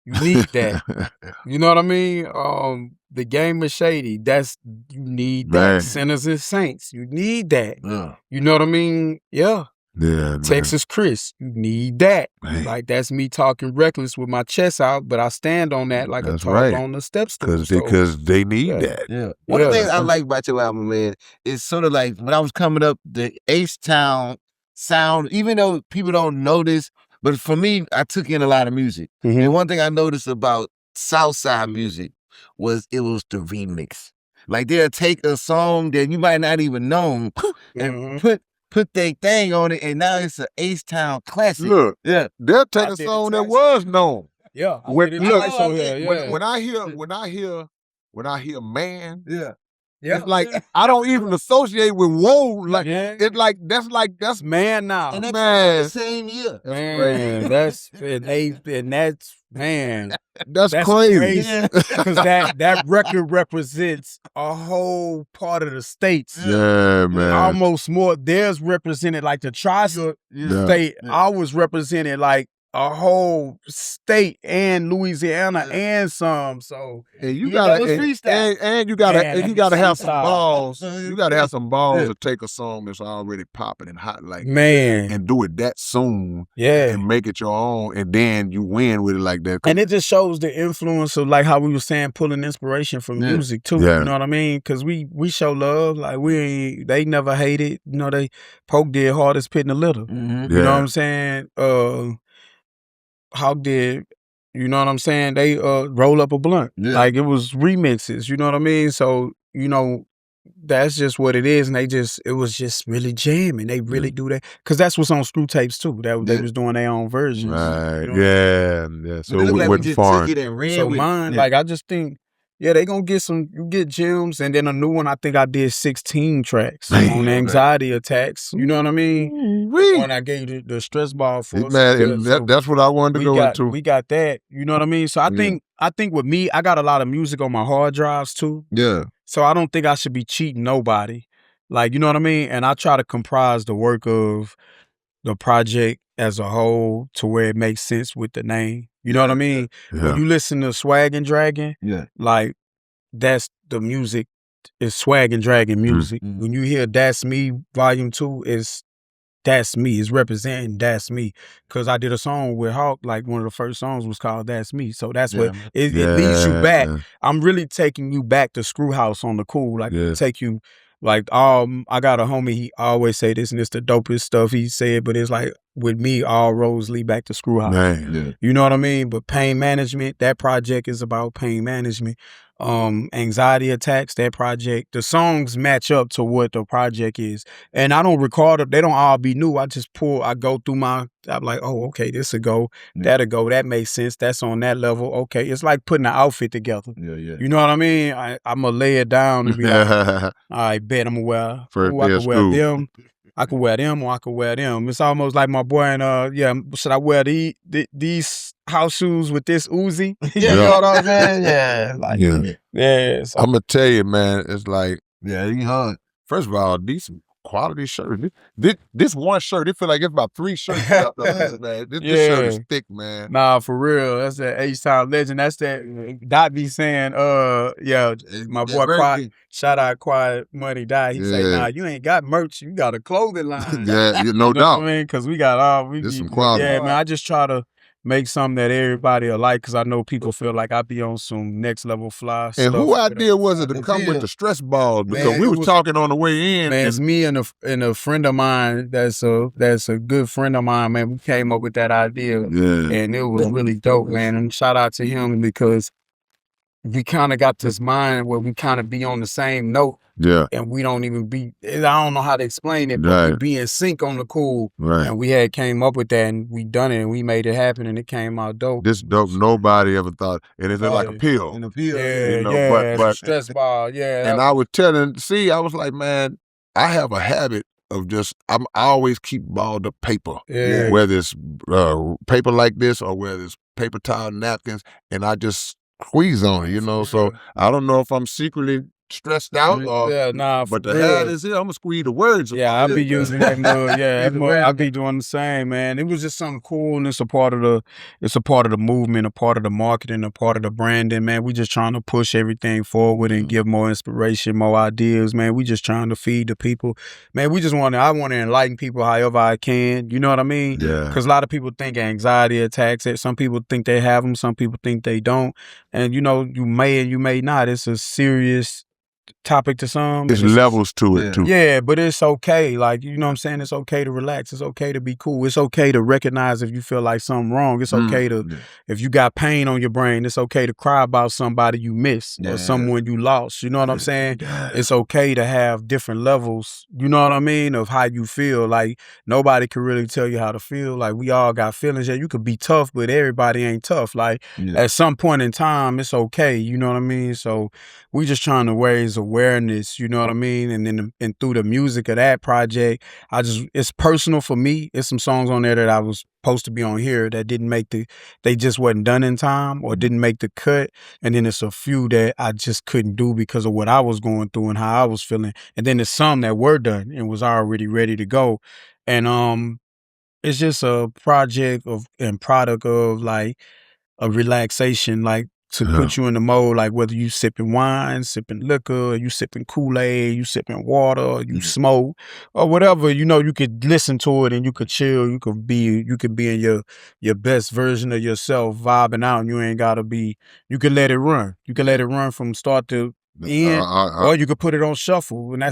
You need that. You know what I mean? The Game is Shady. You need that. Man. Sinners and Saints. You need that. Yeah. You know what I mean? Yeah. Yeah, man. Texas Chris. You need that. Man. Like, that's me talking reckless with my chest out, but I stand on that like That's a talk right. on the steps. Because they need that. Yeah. One of the things I like about your album, man, is sort of like when I was coming up, the H-Town sound, even though people don't know this, but for me, I took in a lot of music. Mhm. And one thing I noticed about Southside music was it was the remix. Like, they'll take a song that you might not even know and put their thing on it, and now it's an H-Town classic. Look, Yeah. they'll take a song that was known. Yeah. When I hear Yeah. when I hear man, Yeah. It's like I don't even associate with whoa. Like it's like that's man now. And that's man. the same year. Man, that's man. That's crazy. Because that record represents a whole part of the states. Yeah, man. Almost more. Theirs represented like the tri-state. Ours represented like a whole state and Louisiana and some. So and you gotta and you gotta have some balls. You gotta have some balls to take a song that's already popping and hot like man and do it that soon. Yeah. And make it your own, and then you win with it like that. And it just shows the influence of like how we were saying, pulling inspiration from music too. You know what I mean? Because we show love. Like they never hated. You know, Poke did Hardest Pit in the Little. Mm-hmm. You know what I'm saying? Hawk did, you know what I'm saying? They roll up a blunt. Like it was remixes, you know what I mean? So, you know, that's just what it is. And it was just really jamming. They really do that. Cause that's what's on Screw Tapes too. They was doing their own versions. Right. You know? Yeah. So it it wasn't foreign. So mine, like I just think, they gonna get gems, and then a new one. I think I did 16 tracks on anxiety attacks. You know what I mean? When I gave you the stress ball for man, that's what I wanted to go into. We got that. You know what I mean? So I think with me, I got a lot of music on my hard drives too. Yeah. So I don't think I should be cheating nobody. Like, you know what I mean? And I try to comprise the work of the project as a whole to where it makes sense with the name. You know what I mean? Yeah. When you listen to Swag and Dragon, like that's the music is Swag and Dragon music. Mm-hmm. When you hear That's Me Volume 2, That's Me. It's representing That's Me. Because I did a song with Hawk, like one of the first songs was called That's Me. So that's what it leads you back. Yeah. I'm really taking you back to Screw House on the cool. Like take you like I got a homie, he always say this and it's the dopest stuff he said, but it's like with me, all roads lead back to Screw House. Man. You know what I mean? But pain management, that project is about pain management. Anxiety attacks, that project, the songs match up to what the project is. And I don't record them, they don't all be new. I go through I'm like, oh, okay, this'll go, that'll go, that makes sense, that's on that level. Okay, it's like putting an outfit together. You know what I mean? I'm gonna lay it down and be like, all right, bet I'm gonna wear, I can wear them. I can wear them or I can wear them. It's almost like my boy and should I wear these house shoes with this Uzi? You know what I'm saying? Yeah. So. I'm gonna tell you, man, it's like you hard. First of all, decent quality shirt. This one shirt, it feel like it's about 3 shirts out there, man. This shirt is thick, man. Nah, for real. That's that H-Town legend. That's that Dot be saying, my boy Quiet, shout out Quiet Money Dot. He say, nah, you ain't got merch, you got a clothing line. No doubt. I mean, because we got this some quality. Yeah, man, I just try to make something that everybody will like, because I know people feel like I be on some next level fly and stuff. And who idea was it to come with the stress ball? Because we was talking on the way in. Man, it's me and a friend of mine that's a good friend of mine, man. We came up with that idea. And it was really dope, man. And shout out to him, because we kind of got this mind where we kind of be on the same note. And we don't even be, I don't know how to explain it, but we be in sync on the cool. And we had came up with that, and we done it, and we made it happen, and it came out dope. This dope, nobody ever thought, and it's like a pill. In a pill. But stress ball, And I was I was like, man, I have a habit of I always keep balled up paper. Whether it's paper like this or whether it's paper towel napkins, and I just squeeze on it, So I don't know if I'm secretly stressed out but the hell is it? I'm gonna squeeze the words. I be using that mode. I be doing the same, man. It was just something cool, and it's a part of the movement, a part of the marketing, a part of the branding, man. We just trying to push everything forward and give more inspiration, more ideas, man. We just trying to feed the people, man. I want to enlighten people however I can. You know what I mean? Because a lot of people think anxiety attacks. Some people think they have them. Some people think they don't. And you may and you may not. It's a serious topic to some. There's levels to it too. Yeah, but it's okay. Like, you know what I'm saying? It's okay to relax. It's okay to be cool. It's okay to recognize if you feel like something wrong. It's okay to, if you got pain on your brain, it's okay to cry about somebody you miss or someone you lost. You know what I'm saying? It's okay to have different levels, you know what I mean, of how you feel. Like, nobody can really tell you how to feel. Like, we all got feelings. Yeah, you could be tough, but everybody ain't tough. Like, at some point in time, it's okay. You know what I mean? So we just trying to raise awareness, you know what I mean? And then and through the music of that project, it's personal for me. It's some songs on there that I was supposed to be on here that didn't make they just wasn't done in time or didn't make the cut. And then it's a few that I just couldn't do because of what I was going through and how I was feeling. And then there's some that were done and was already ready to go. And it's just a project and product of like a relaxation, like to put you in the mode, like whether you sipping wine, sipping liquor, you sipping Kool-Aid, you sipping water, you smoke, or whatever, you could listen to it and you could chill. You could be in your best version of yourself, vibing out, and you could let it run. You could let it run from start to end, or you could put it on shuffle. And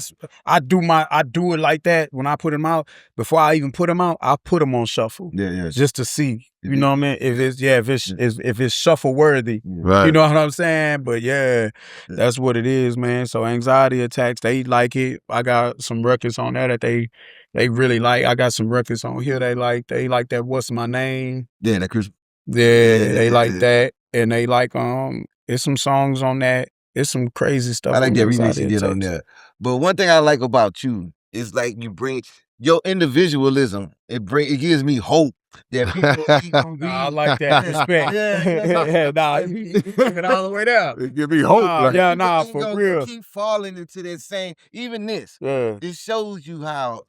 I do it like that when I put them out. Before I even put them out, I put them on shuffle. Just to see. You know what I mean? If it's shuffle worthy, Right. you know what I'm saying? But yeah, that's what it is, man. So anxiety attacks, they like it. I got some records on there that they really like. I got some records on here they like that. What's my name? Yeah, that Chris. Yeah, they like that, and they like it's some songs on that. It's some crazy stuff. I like on that Anxiety remix you did on Attacks. there. But one thing I like about you is like you bring your individualism. It gives me hope that people keep on Nah, I like that respect. Nah, you took it all the way down. It give me hope. Nah, yeah, You for know, real. keep falling into that same. Even this, Yeah. it shows you how.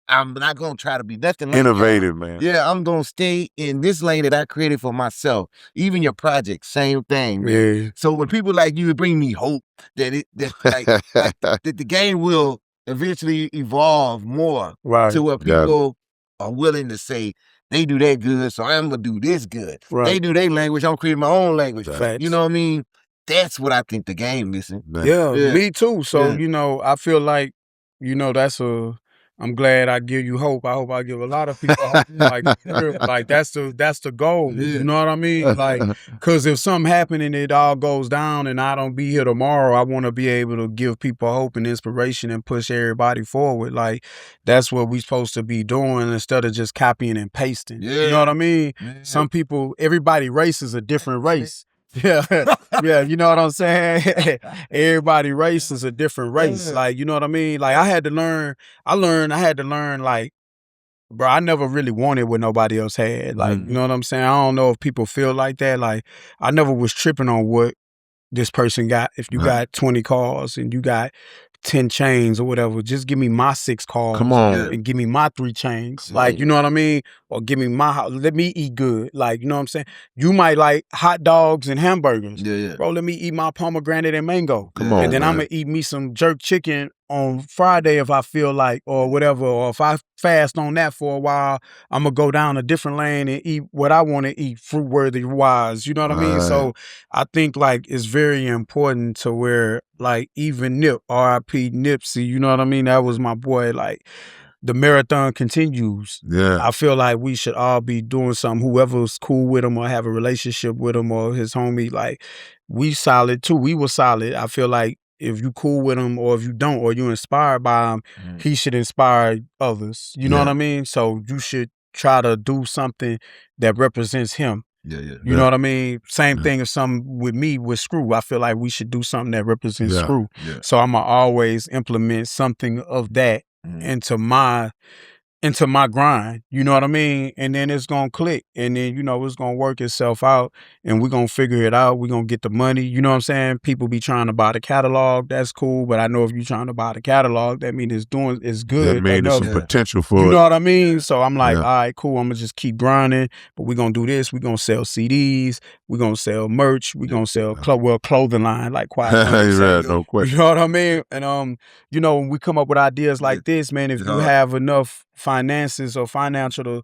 I'm not gonna try to be nothing like Innovative, man. Yeah, I'm gonna stay in this lane that I created for myself. Even your project, same thing. Man. Yeah. So when people like you bring me hope that that the game will eventually evolve more Right. to where people are willing to say they do that good, so I'm gonna do this good. Right. They do their language, I'm creating my own language. Facts. You know what I mean? That's what I think the game missing. Yeah, me too. So, Yeah. I feel like, I'm glad I give you hope. I hope I give a lot of people hope. Like that's the goal. Yeah. You know what I mean? Like, cause if something happened and it all goes down and I don't be here tomorrow, I want to be able to give people hope and inspiration and push everybody forward. Like, that's what we supposed to be doing instead of just copying and pasting. You know what I mean? Yeah. Everybody race is a different race. Yeah, you know what I'm saying? Everybody race is a different race. Like, you know what I mean? Like, I had to learn, like, bro, I never really wanted what nobody else had. Like, you know what I'm saying? I don't know if people feel like that. Like, I never was tripping on what this person got. If you got 20 cars and you got 10 chains or whatever, just give me my 6 cars. Come on. And give me my 3 chains. Like, you know what I mean? Or give me let me eat good. Like, you know what I'm saying? You might like hot dogs and hamburgers. Bro, let me eat my pomegranate and mango. Come on, and then man. I'm going to eat me some jerk chicken on Friday if I feel like, or whatever. Or if I fast on that for a while, I'm going to go down a different lane and eat what I want to eat, fruit-worthy wise. You know what I mean? So I think, like, it's very important to where, like, even Nip, R.I.P. Nipsey, you know what I mean? That was my boy. Like, the marathon continues. Yeah. I feel like we should all be doing something. Whoever's cool with him or have a relationship with him or his homie, like, we solid too. We were solid. I feel like if you cool with him or if you don't or you inspired by him, he should inspire others. You know what I mean? So you should try to do something that represents him. You know what I mean? Same thing as something with me with Screw. I feel like we should do something that represents Screw. So I'm going to always implement something of that into my grind, you know what I mean? And then it's gonna click, and then, it's gonna work itself out, and we're gonna figure it out. We're gonna get the money, you know what I'm saying? People be trying to buy the catalog, that's cool, but I know if you're trying to buy the catalog, that means it's good. That means there's some potential for it. You know what I mean? So I'm like, all right, cool, I'm gonna just keep grinding, but we're gonna do this. We're gonna sell CDs, we're gonna sell merch, we're gonna sell clothing line, like Quiet. No question. You know what I mean? And when we come up with ideas like this, man, if you have enough finances or financial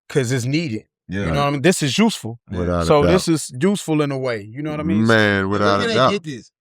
because it's needed. You know what I mean? This is useful. Without so a doubt. this is useful in a way. You know what I mean? Man, without a doubt. Get this?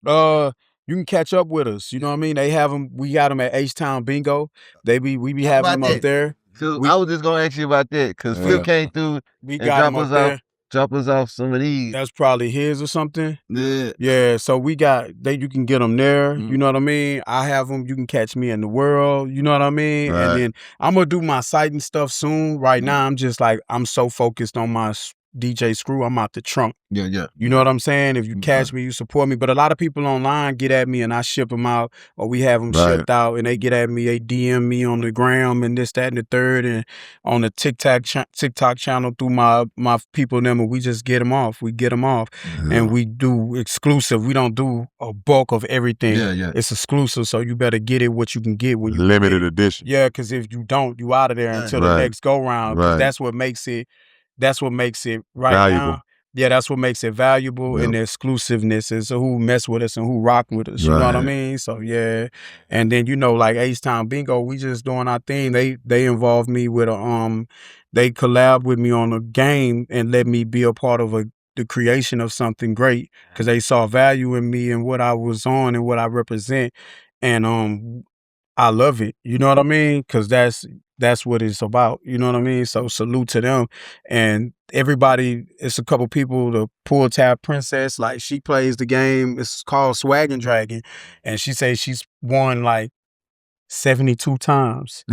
You can catch up with us. You know what I mean? They have them. We got them at H-Town Bingo. We be having them up there. So I was just gonna ask you about that because Phil came through We and got them up there. drop us off some of these. That's probably his or something. Yeah. So we got you can get them there. You know what I mean? I have them. You can catch me in the world. You know what I mean? Right. And then I'm gonna do my site and stuff soon. Right now, I'm just like I'm so focused on my DJ Screw, I'm out the trunk. Yeah. You know what I'm saying? If you catch me, you support me. But a lot of people online get at me and I ship them out, or we have them shipped out and they get at me, they DM me on the gram and this, that, and the third, and on the TikTok channel through my people them, and we just get them off. We get them off. And we do exclusive. We don't do a bulk of everything. Yeah. It's exclusive, so you better get it what you can get when you limited edition. Yeah, because if you don't, you out of there until the next go round. Because that's what makes it right valuable. now. Yeah, that's what makes it valuable, and the exclusiveness is who mess with us and who rock with us. You know what I mean? So yeah, and then like H-Town Bingo, we just doing our thing. They involved me with they collab with me on a game and let me be a part of the creation of something great because they saw value in me and what I was on and what I represent, and I love it. You know what I mean? Because that's what it's about. You know what I mean? So salute to them. And everybody, it's a couple people, the Pool Tab Princess, like she plays the game. It's called Swaggin' Dragon. And she says she's won like 72 times.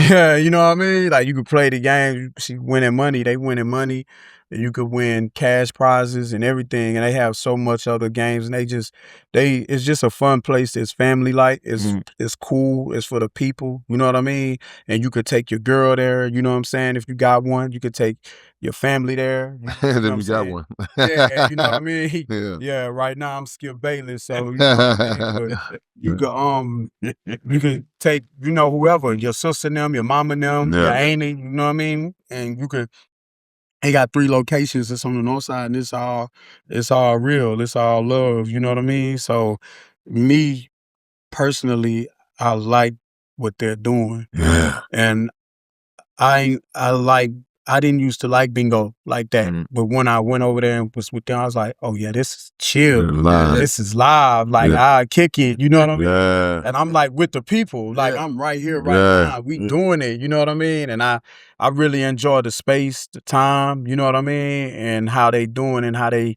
Yeah, you know what I mean? Like you could play the game, she winning money, they winning money. You could win cash prizes and everything, and they have so much other games, and it's just a fun place. It's family like, it's cool, it's for the people, you know what I mean? And you could take your girl there, you know what I'm saying? If you got one, you could take your family there. You know Then we got one. Yeah, you know what I mean? Yeah. Right now I'm Skip Bayless, so you know what I mean? But you could take, whoever, your sister and them, your mama and them, your auntie, you know what I mean? And they got 3 locations. It's on the north side, and it's all real. It's all love. You know what I mean? So, me personally, I like what they're doing. Yeah. And I didn't used to like bingo like that. But when I went over there and was with them, I was like, oh yeah, this is chill. Live. This is live. Like I kick it. You know what I mean? Yeah. And I'm like with the people. Like I'm right here, right now. We doing it. You know what I mean? And I really enjoy the space, the time, you know what I mean? And how they doing and how they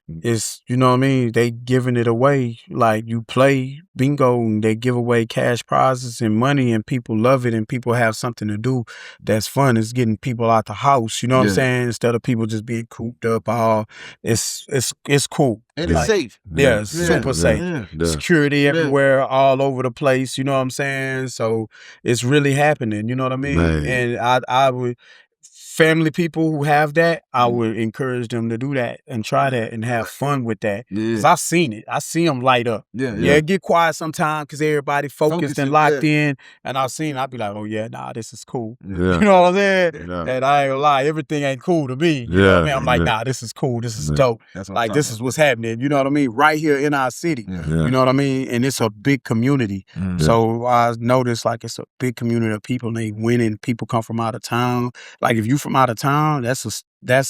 you know what I mean? They giving it away. Like you play bingo and they give away cash prizes and money and people love it and people have something to do that's fun. It's getting people out the house, you know what I'm saying? Instead of people just being cooped up, it's cool. And it's safe. Yeah, it's super safe. Yeah. Security everywhere, all over the place, you know what I'm saying? So it's really happening, you know what I mean? Man. And I would family people who have that, I would encourage them to do that and try that and have fun with that. Because I've seen it. I see them light up. Yeah, it get quiet sometimes because everybody focused and locked in. And I've seen it. I'd be like, oh yeah, nah, this is cool. Yeah. You know what I'm saying? Yeah. And I ain't gonna lie, everything ain't cool to me. You know what I mean? I'm like, nah, this is cool. This is dope. Like, this is what's happening. You know what I mean? Right here in our city. You know what I mean? And it's a big community. So I noticed like it's a big community of people and they winning. People come from out of town. Like if you from out of town, that's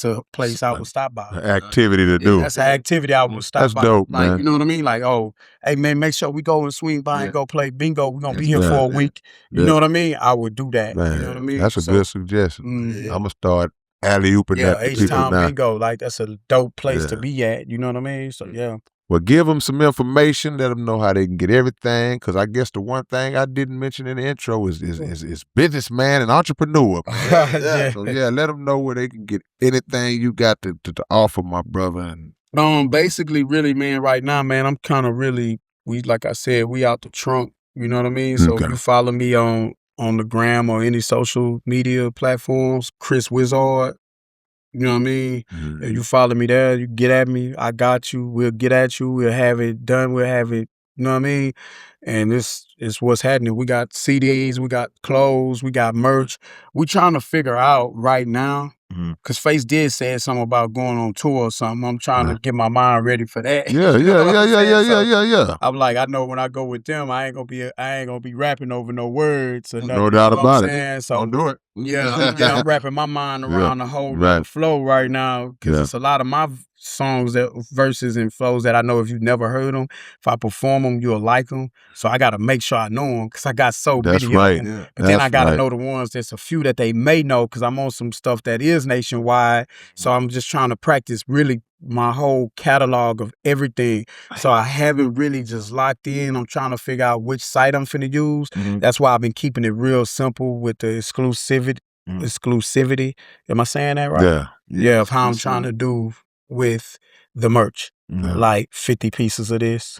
a place I would stop by. Activity to do. That's an activity I would stop by. That's dope, like, man. You know what I mean? Like, oh, hey man, make sure we go and swing by and go play bingo. We're gonna be here for a week. You know what I mean? I would do that. Man, you know what I mean? That's a good suggestion. I'm gonna start alley-ooping that to people H-Town now. Bingo, like that's a dope place to be at. You know what I mean? So yeah. Well, give them some information. Let them know how they can get everything. Because I guess the one thing I didn't mention in the intro is businessman and entrepreneur. So let them know where they can get anything you got to offer, my brother. And basically, really, man, right now, man, I'm kind of really like I said, we out the trunk. You know what I mean? So if you follow me on the gram or any social media platforms, Chris Wizard. You know what I mean? If you follow me there, you get at me, I got you, we'll get at you, we'll have it done, we'll have it, you know what I mean? And this is what's happening. We got CDs, we got clothes, we got merch. We trying to figure out right now, because Face did say something about going on tour or something. I'm trying to get my mind ready for that. Yeah. I'm like, I know when I go with them, I ain't gonna be rapping over no words or nothing. No doubt about it. So don't do it. I'm wrapping my mind around the whole flow right now because it's a lot of my songs, verses and flows that I know if you've never heard them, if I perform them, you'll like them. So I got to make sure I know them because I got so many of them. But then I got to know the ones, there's a few that they may know because I'm on some stuff that is nationwide. So I'm just trying to practice really my whole catalog of everything. So I haven't really just locked in. I'm trying to figure out which site I'm finna use. That's why I've been keeping it real simple with the exclusivity. exclusivity. Am I saying that right? Yeah. Yeah, of how I'm trying to do with the merch. Like 50 pieces of this,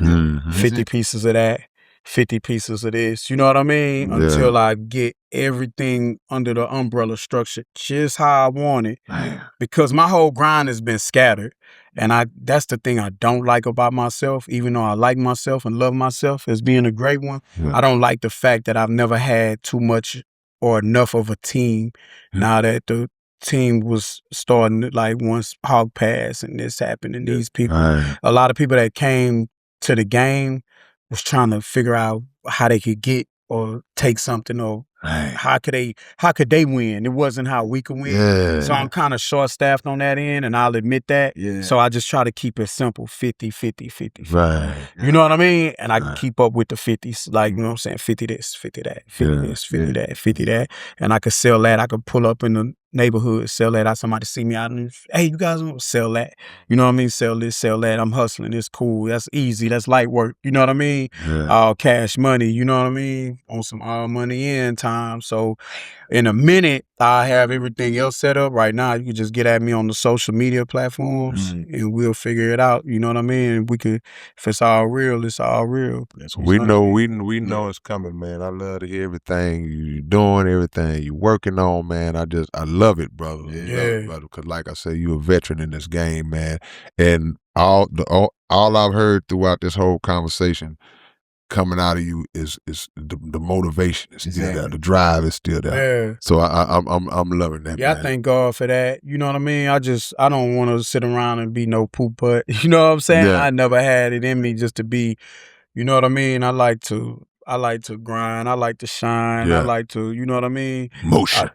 50 pieces of that, 50 pieces of this. You know what I mean? Yeah. Until I get everything under the umbrella structure just how I want it. Man. Because my whole grind has been scattered. And that's the thing I don't like about myself, even though I like myself and love myself as being a great one. Yeah. I don't like the fact that I've never had too much or enough of a team. Now that the team was starting, like once Hawk passed and this happened and these people, a lot of people that came to the game was trying to figure out how they could get or take something or how could they win? It wasn't how we could win. Yeah. So I'm kind of short-staffed on that end, and I'll admit that. Yeah. So I just try to keep it simple, 50, 50, 50. Right. You know what I mean? And I can keep up with the 50s, like, you know what I'm saying? 50 this, 50 that, 50 this, 50 that, 50 that. And I could sell that. I could pull up in the neighborhood, sell that. Somebody see me out and, hey, you guys want to sell that? You know what I mean? Sell this, sell that. I'm hustling. It's cool. That's easy. That's light work. You know what I mean? All cash money. You know what I mean? On some all money in time. So in a minute, I have everything else set up. Right now, you can just get at me on the social media platforms and we'll figure it out. You know what I mean? We could, if it's all real, it's all real. We know it's coming, man. I love to hear everything you're doing, everything you're working on, man. I love it, brother. Yeah. Love it, brother. Because like I said, you're a veteran in this game, man. And all I've heard throughout this whole conversation coming out of you is the motivation is still there, the drive is still there. Yeah. So I'm loving that. Yeah, man. I thank God for that. You know what I mean? I don't want to sit around and be no poop butt. You know what I'm saying? Yeah. I never had it in me just to be, you know what I mean? I like to grind. I like to shine. Yeah. I like to, you know what I mean? Motion.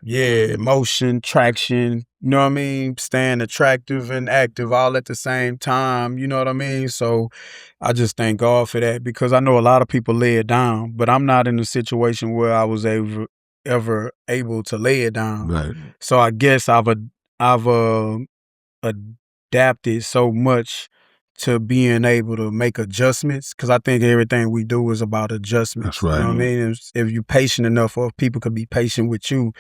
Motion, traction. You know what I mean? Staying attractive and active all at the same time. You know what I mean? So I just thank God for that because I know a lot of people lay it down, but I'm not in a situation where I was ever able to lay it down. Right. So I guess I've adapted so much to being able to make adjustments because I think everything we do is about adjustments. That's right. You know what I mean? If you're patient enough or if people could be patient with you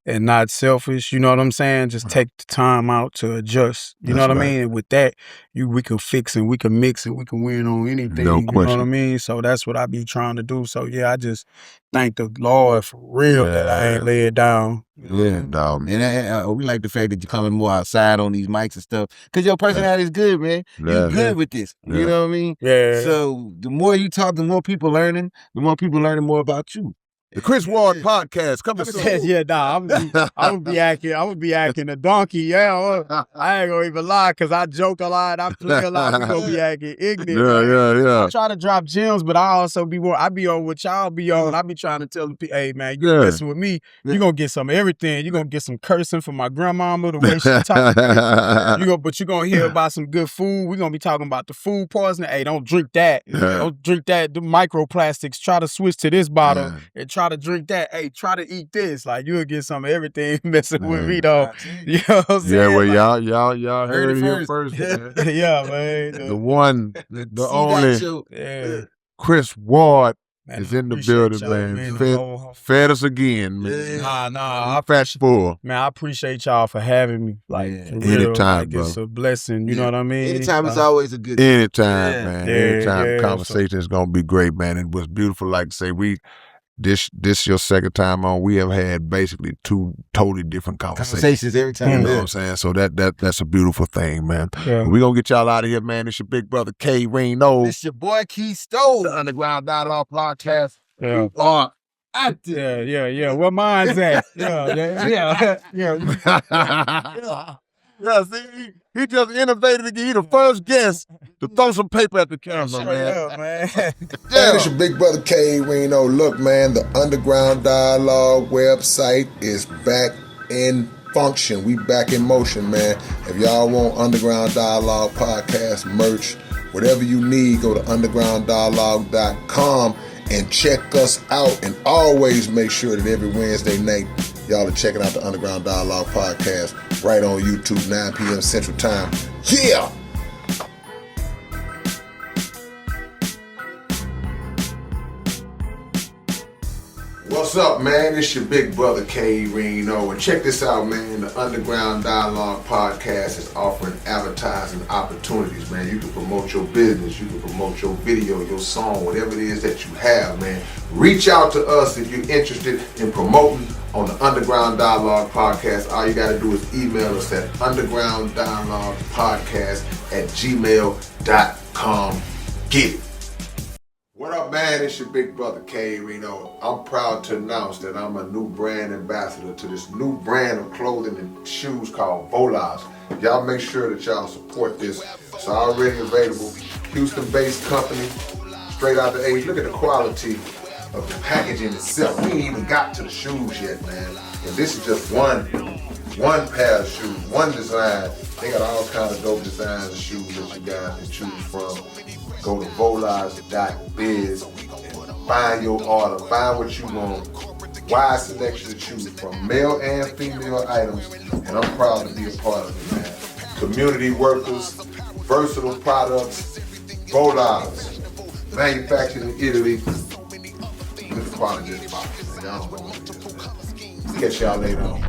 and not selfish, you know what I'm saying? Just take the time out to adjust. You know what I mean? And with that, we can fix and we can mix and we can win on anything. No you know question. what I mean? So that's what I be trying to do. So yeah, I just thank the Lord for real that I ain't lay it down. Yeah, dog. And we like the fact that you're coming more outside on these mics and stuff. Because your personality is good, man. You're good with this. Yeah. You know what I mean? Yeah. So the more you talk, the more people learning more about you. The Chris Ward podcast coming soon. Yeah, nah, I'm gonna be acting a donkey. Yeah, I ain't gonna even lie, cause I joke a lot, I play a lot. We gonna be acting ignorant. Yeah. I try to drop gems, but I also I be on what y'all be on. I be trying to tell the people, hey man, you messing with me, you gonna get some of everything. You gonna get some cursing from my grandmama, the way she talk. But you gonna hear about some good food. We gonna be talking about the food poisoning. Hey, don't drink that. Don't drink that. The microplastics. Try to switch to this bottle and try to drink that. Hey, try to eat this. Like you'll get some of everything messing with me though. You know what I'm saying? Yeah, well, like, y'all heard it here first. Man. Yeah, man. The one, the only Chris Ward Man, is in the building, man. Fed us again, man. Nah. Fast full. Man, I appreciate y'all for having me. Like, for real, anytime, like, bro. It's a blessing. You know what I mean? Anytime is always a good Anytime, man. Anytime. Yeah, Conversation is gonna be great, man. It was beautiful. Like I say, this your second time on. We have had basically two totally different conversations every time. You know what I'm saying? So that's a beautiful thing, man. Yeah. We're gonna get y'all out of here, man. It's your big brother K Reno. It's your boy Keystone. The Underground Dialogue Podcast. Yeah. Yeah. Where mine's at? Yeah. Yeah, see, he just innovated again. He the first guest to throw some paper at the camera, man. Yeah, it's your big brother K Reno. Look, man, the Underground Dialogue website is back in function. We back in motion, man. If y'all want Underground Dialogue podcast merch, whatever you need, go to undergrounddialogue.com and check us out. And always make sure that every Wednesday night, y'all are checking out the Underground Dialogue podcast right on YouTube, 9 p.m. Central Time. Yeah! What's What's up, man? It's your big brother, K. Reno. And check this out, man. The Underground Dialogue Podcast is offering advertising opportunities, man. You can promote your business. You can promote your video, your song, whatever it is that you have, man. Reach out to us if you're interested in promoting on the Underground Dialogue Podcast. All you got to do is email us at undergrounddialoguepodcast@gmail.com. Get it. What up, man? It's your big brother, K. Reno. I'm proud to announce that I'm a new brand ambassador to this new brand of clothing and shoes called Volas. Y'all make sure that y'all support this. It's already available. Houston-based company, straight out the A. Look at the quality of the packaging itself. We ain't even got to the shoes yet, man. And this is just one pair of shoes, one design. They got all kinds of dope designs of shoes that you guys can choose from. Go to volas.biz, find your order, find what you want. Wide selection to choose from, male and female items, and I'm proud to be a part of it, man. Community workers, versatile products, Volas, manufactured in Italy. Look at the quality of this box, man. Y'all don't know what it is. Catch y'all later on.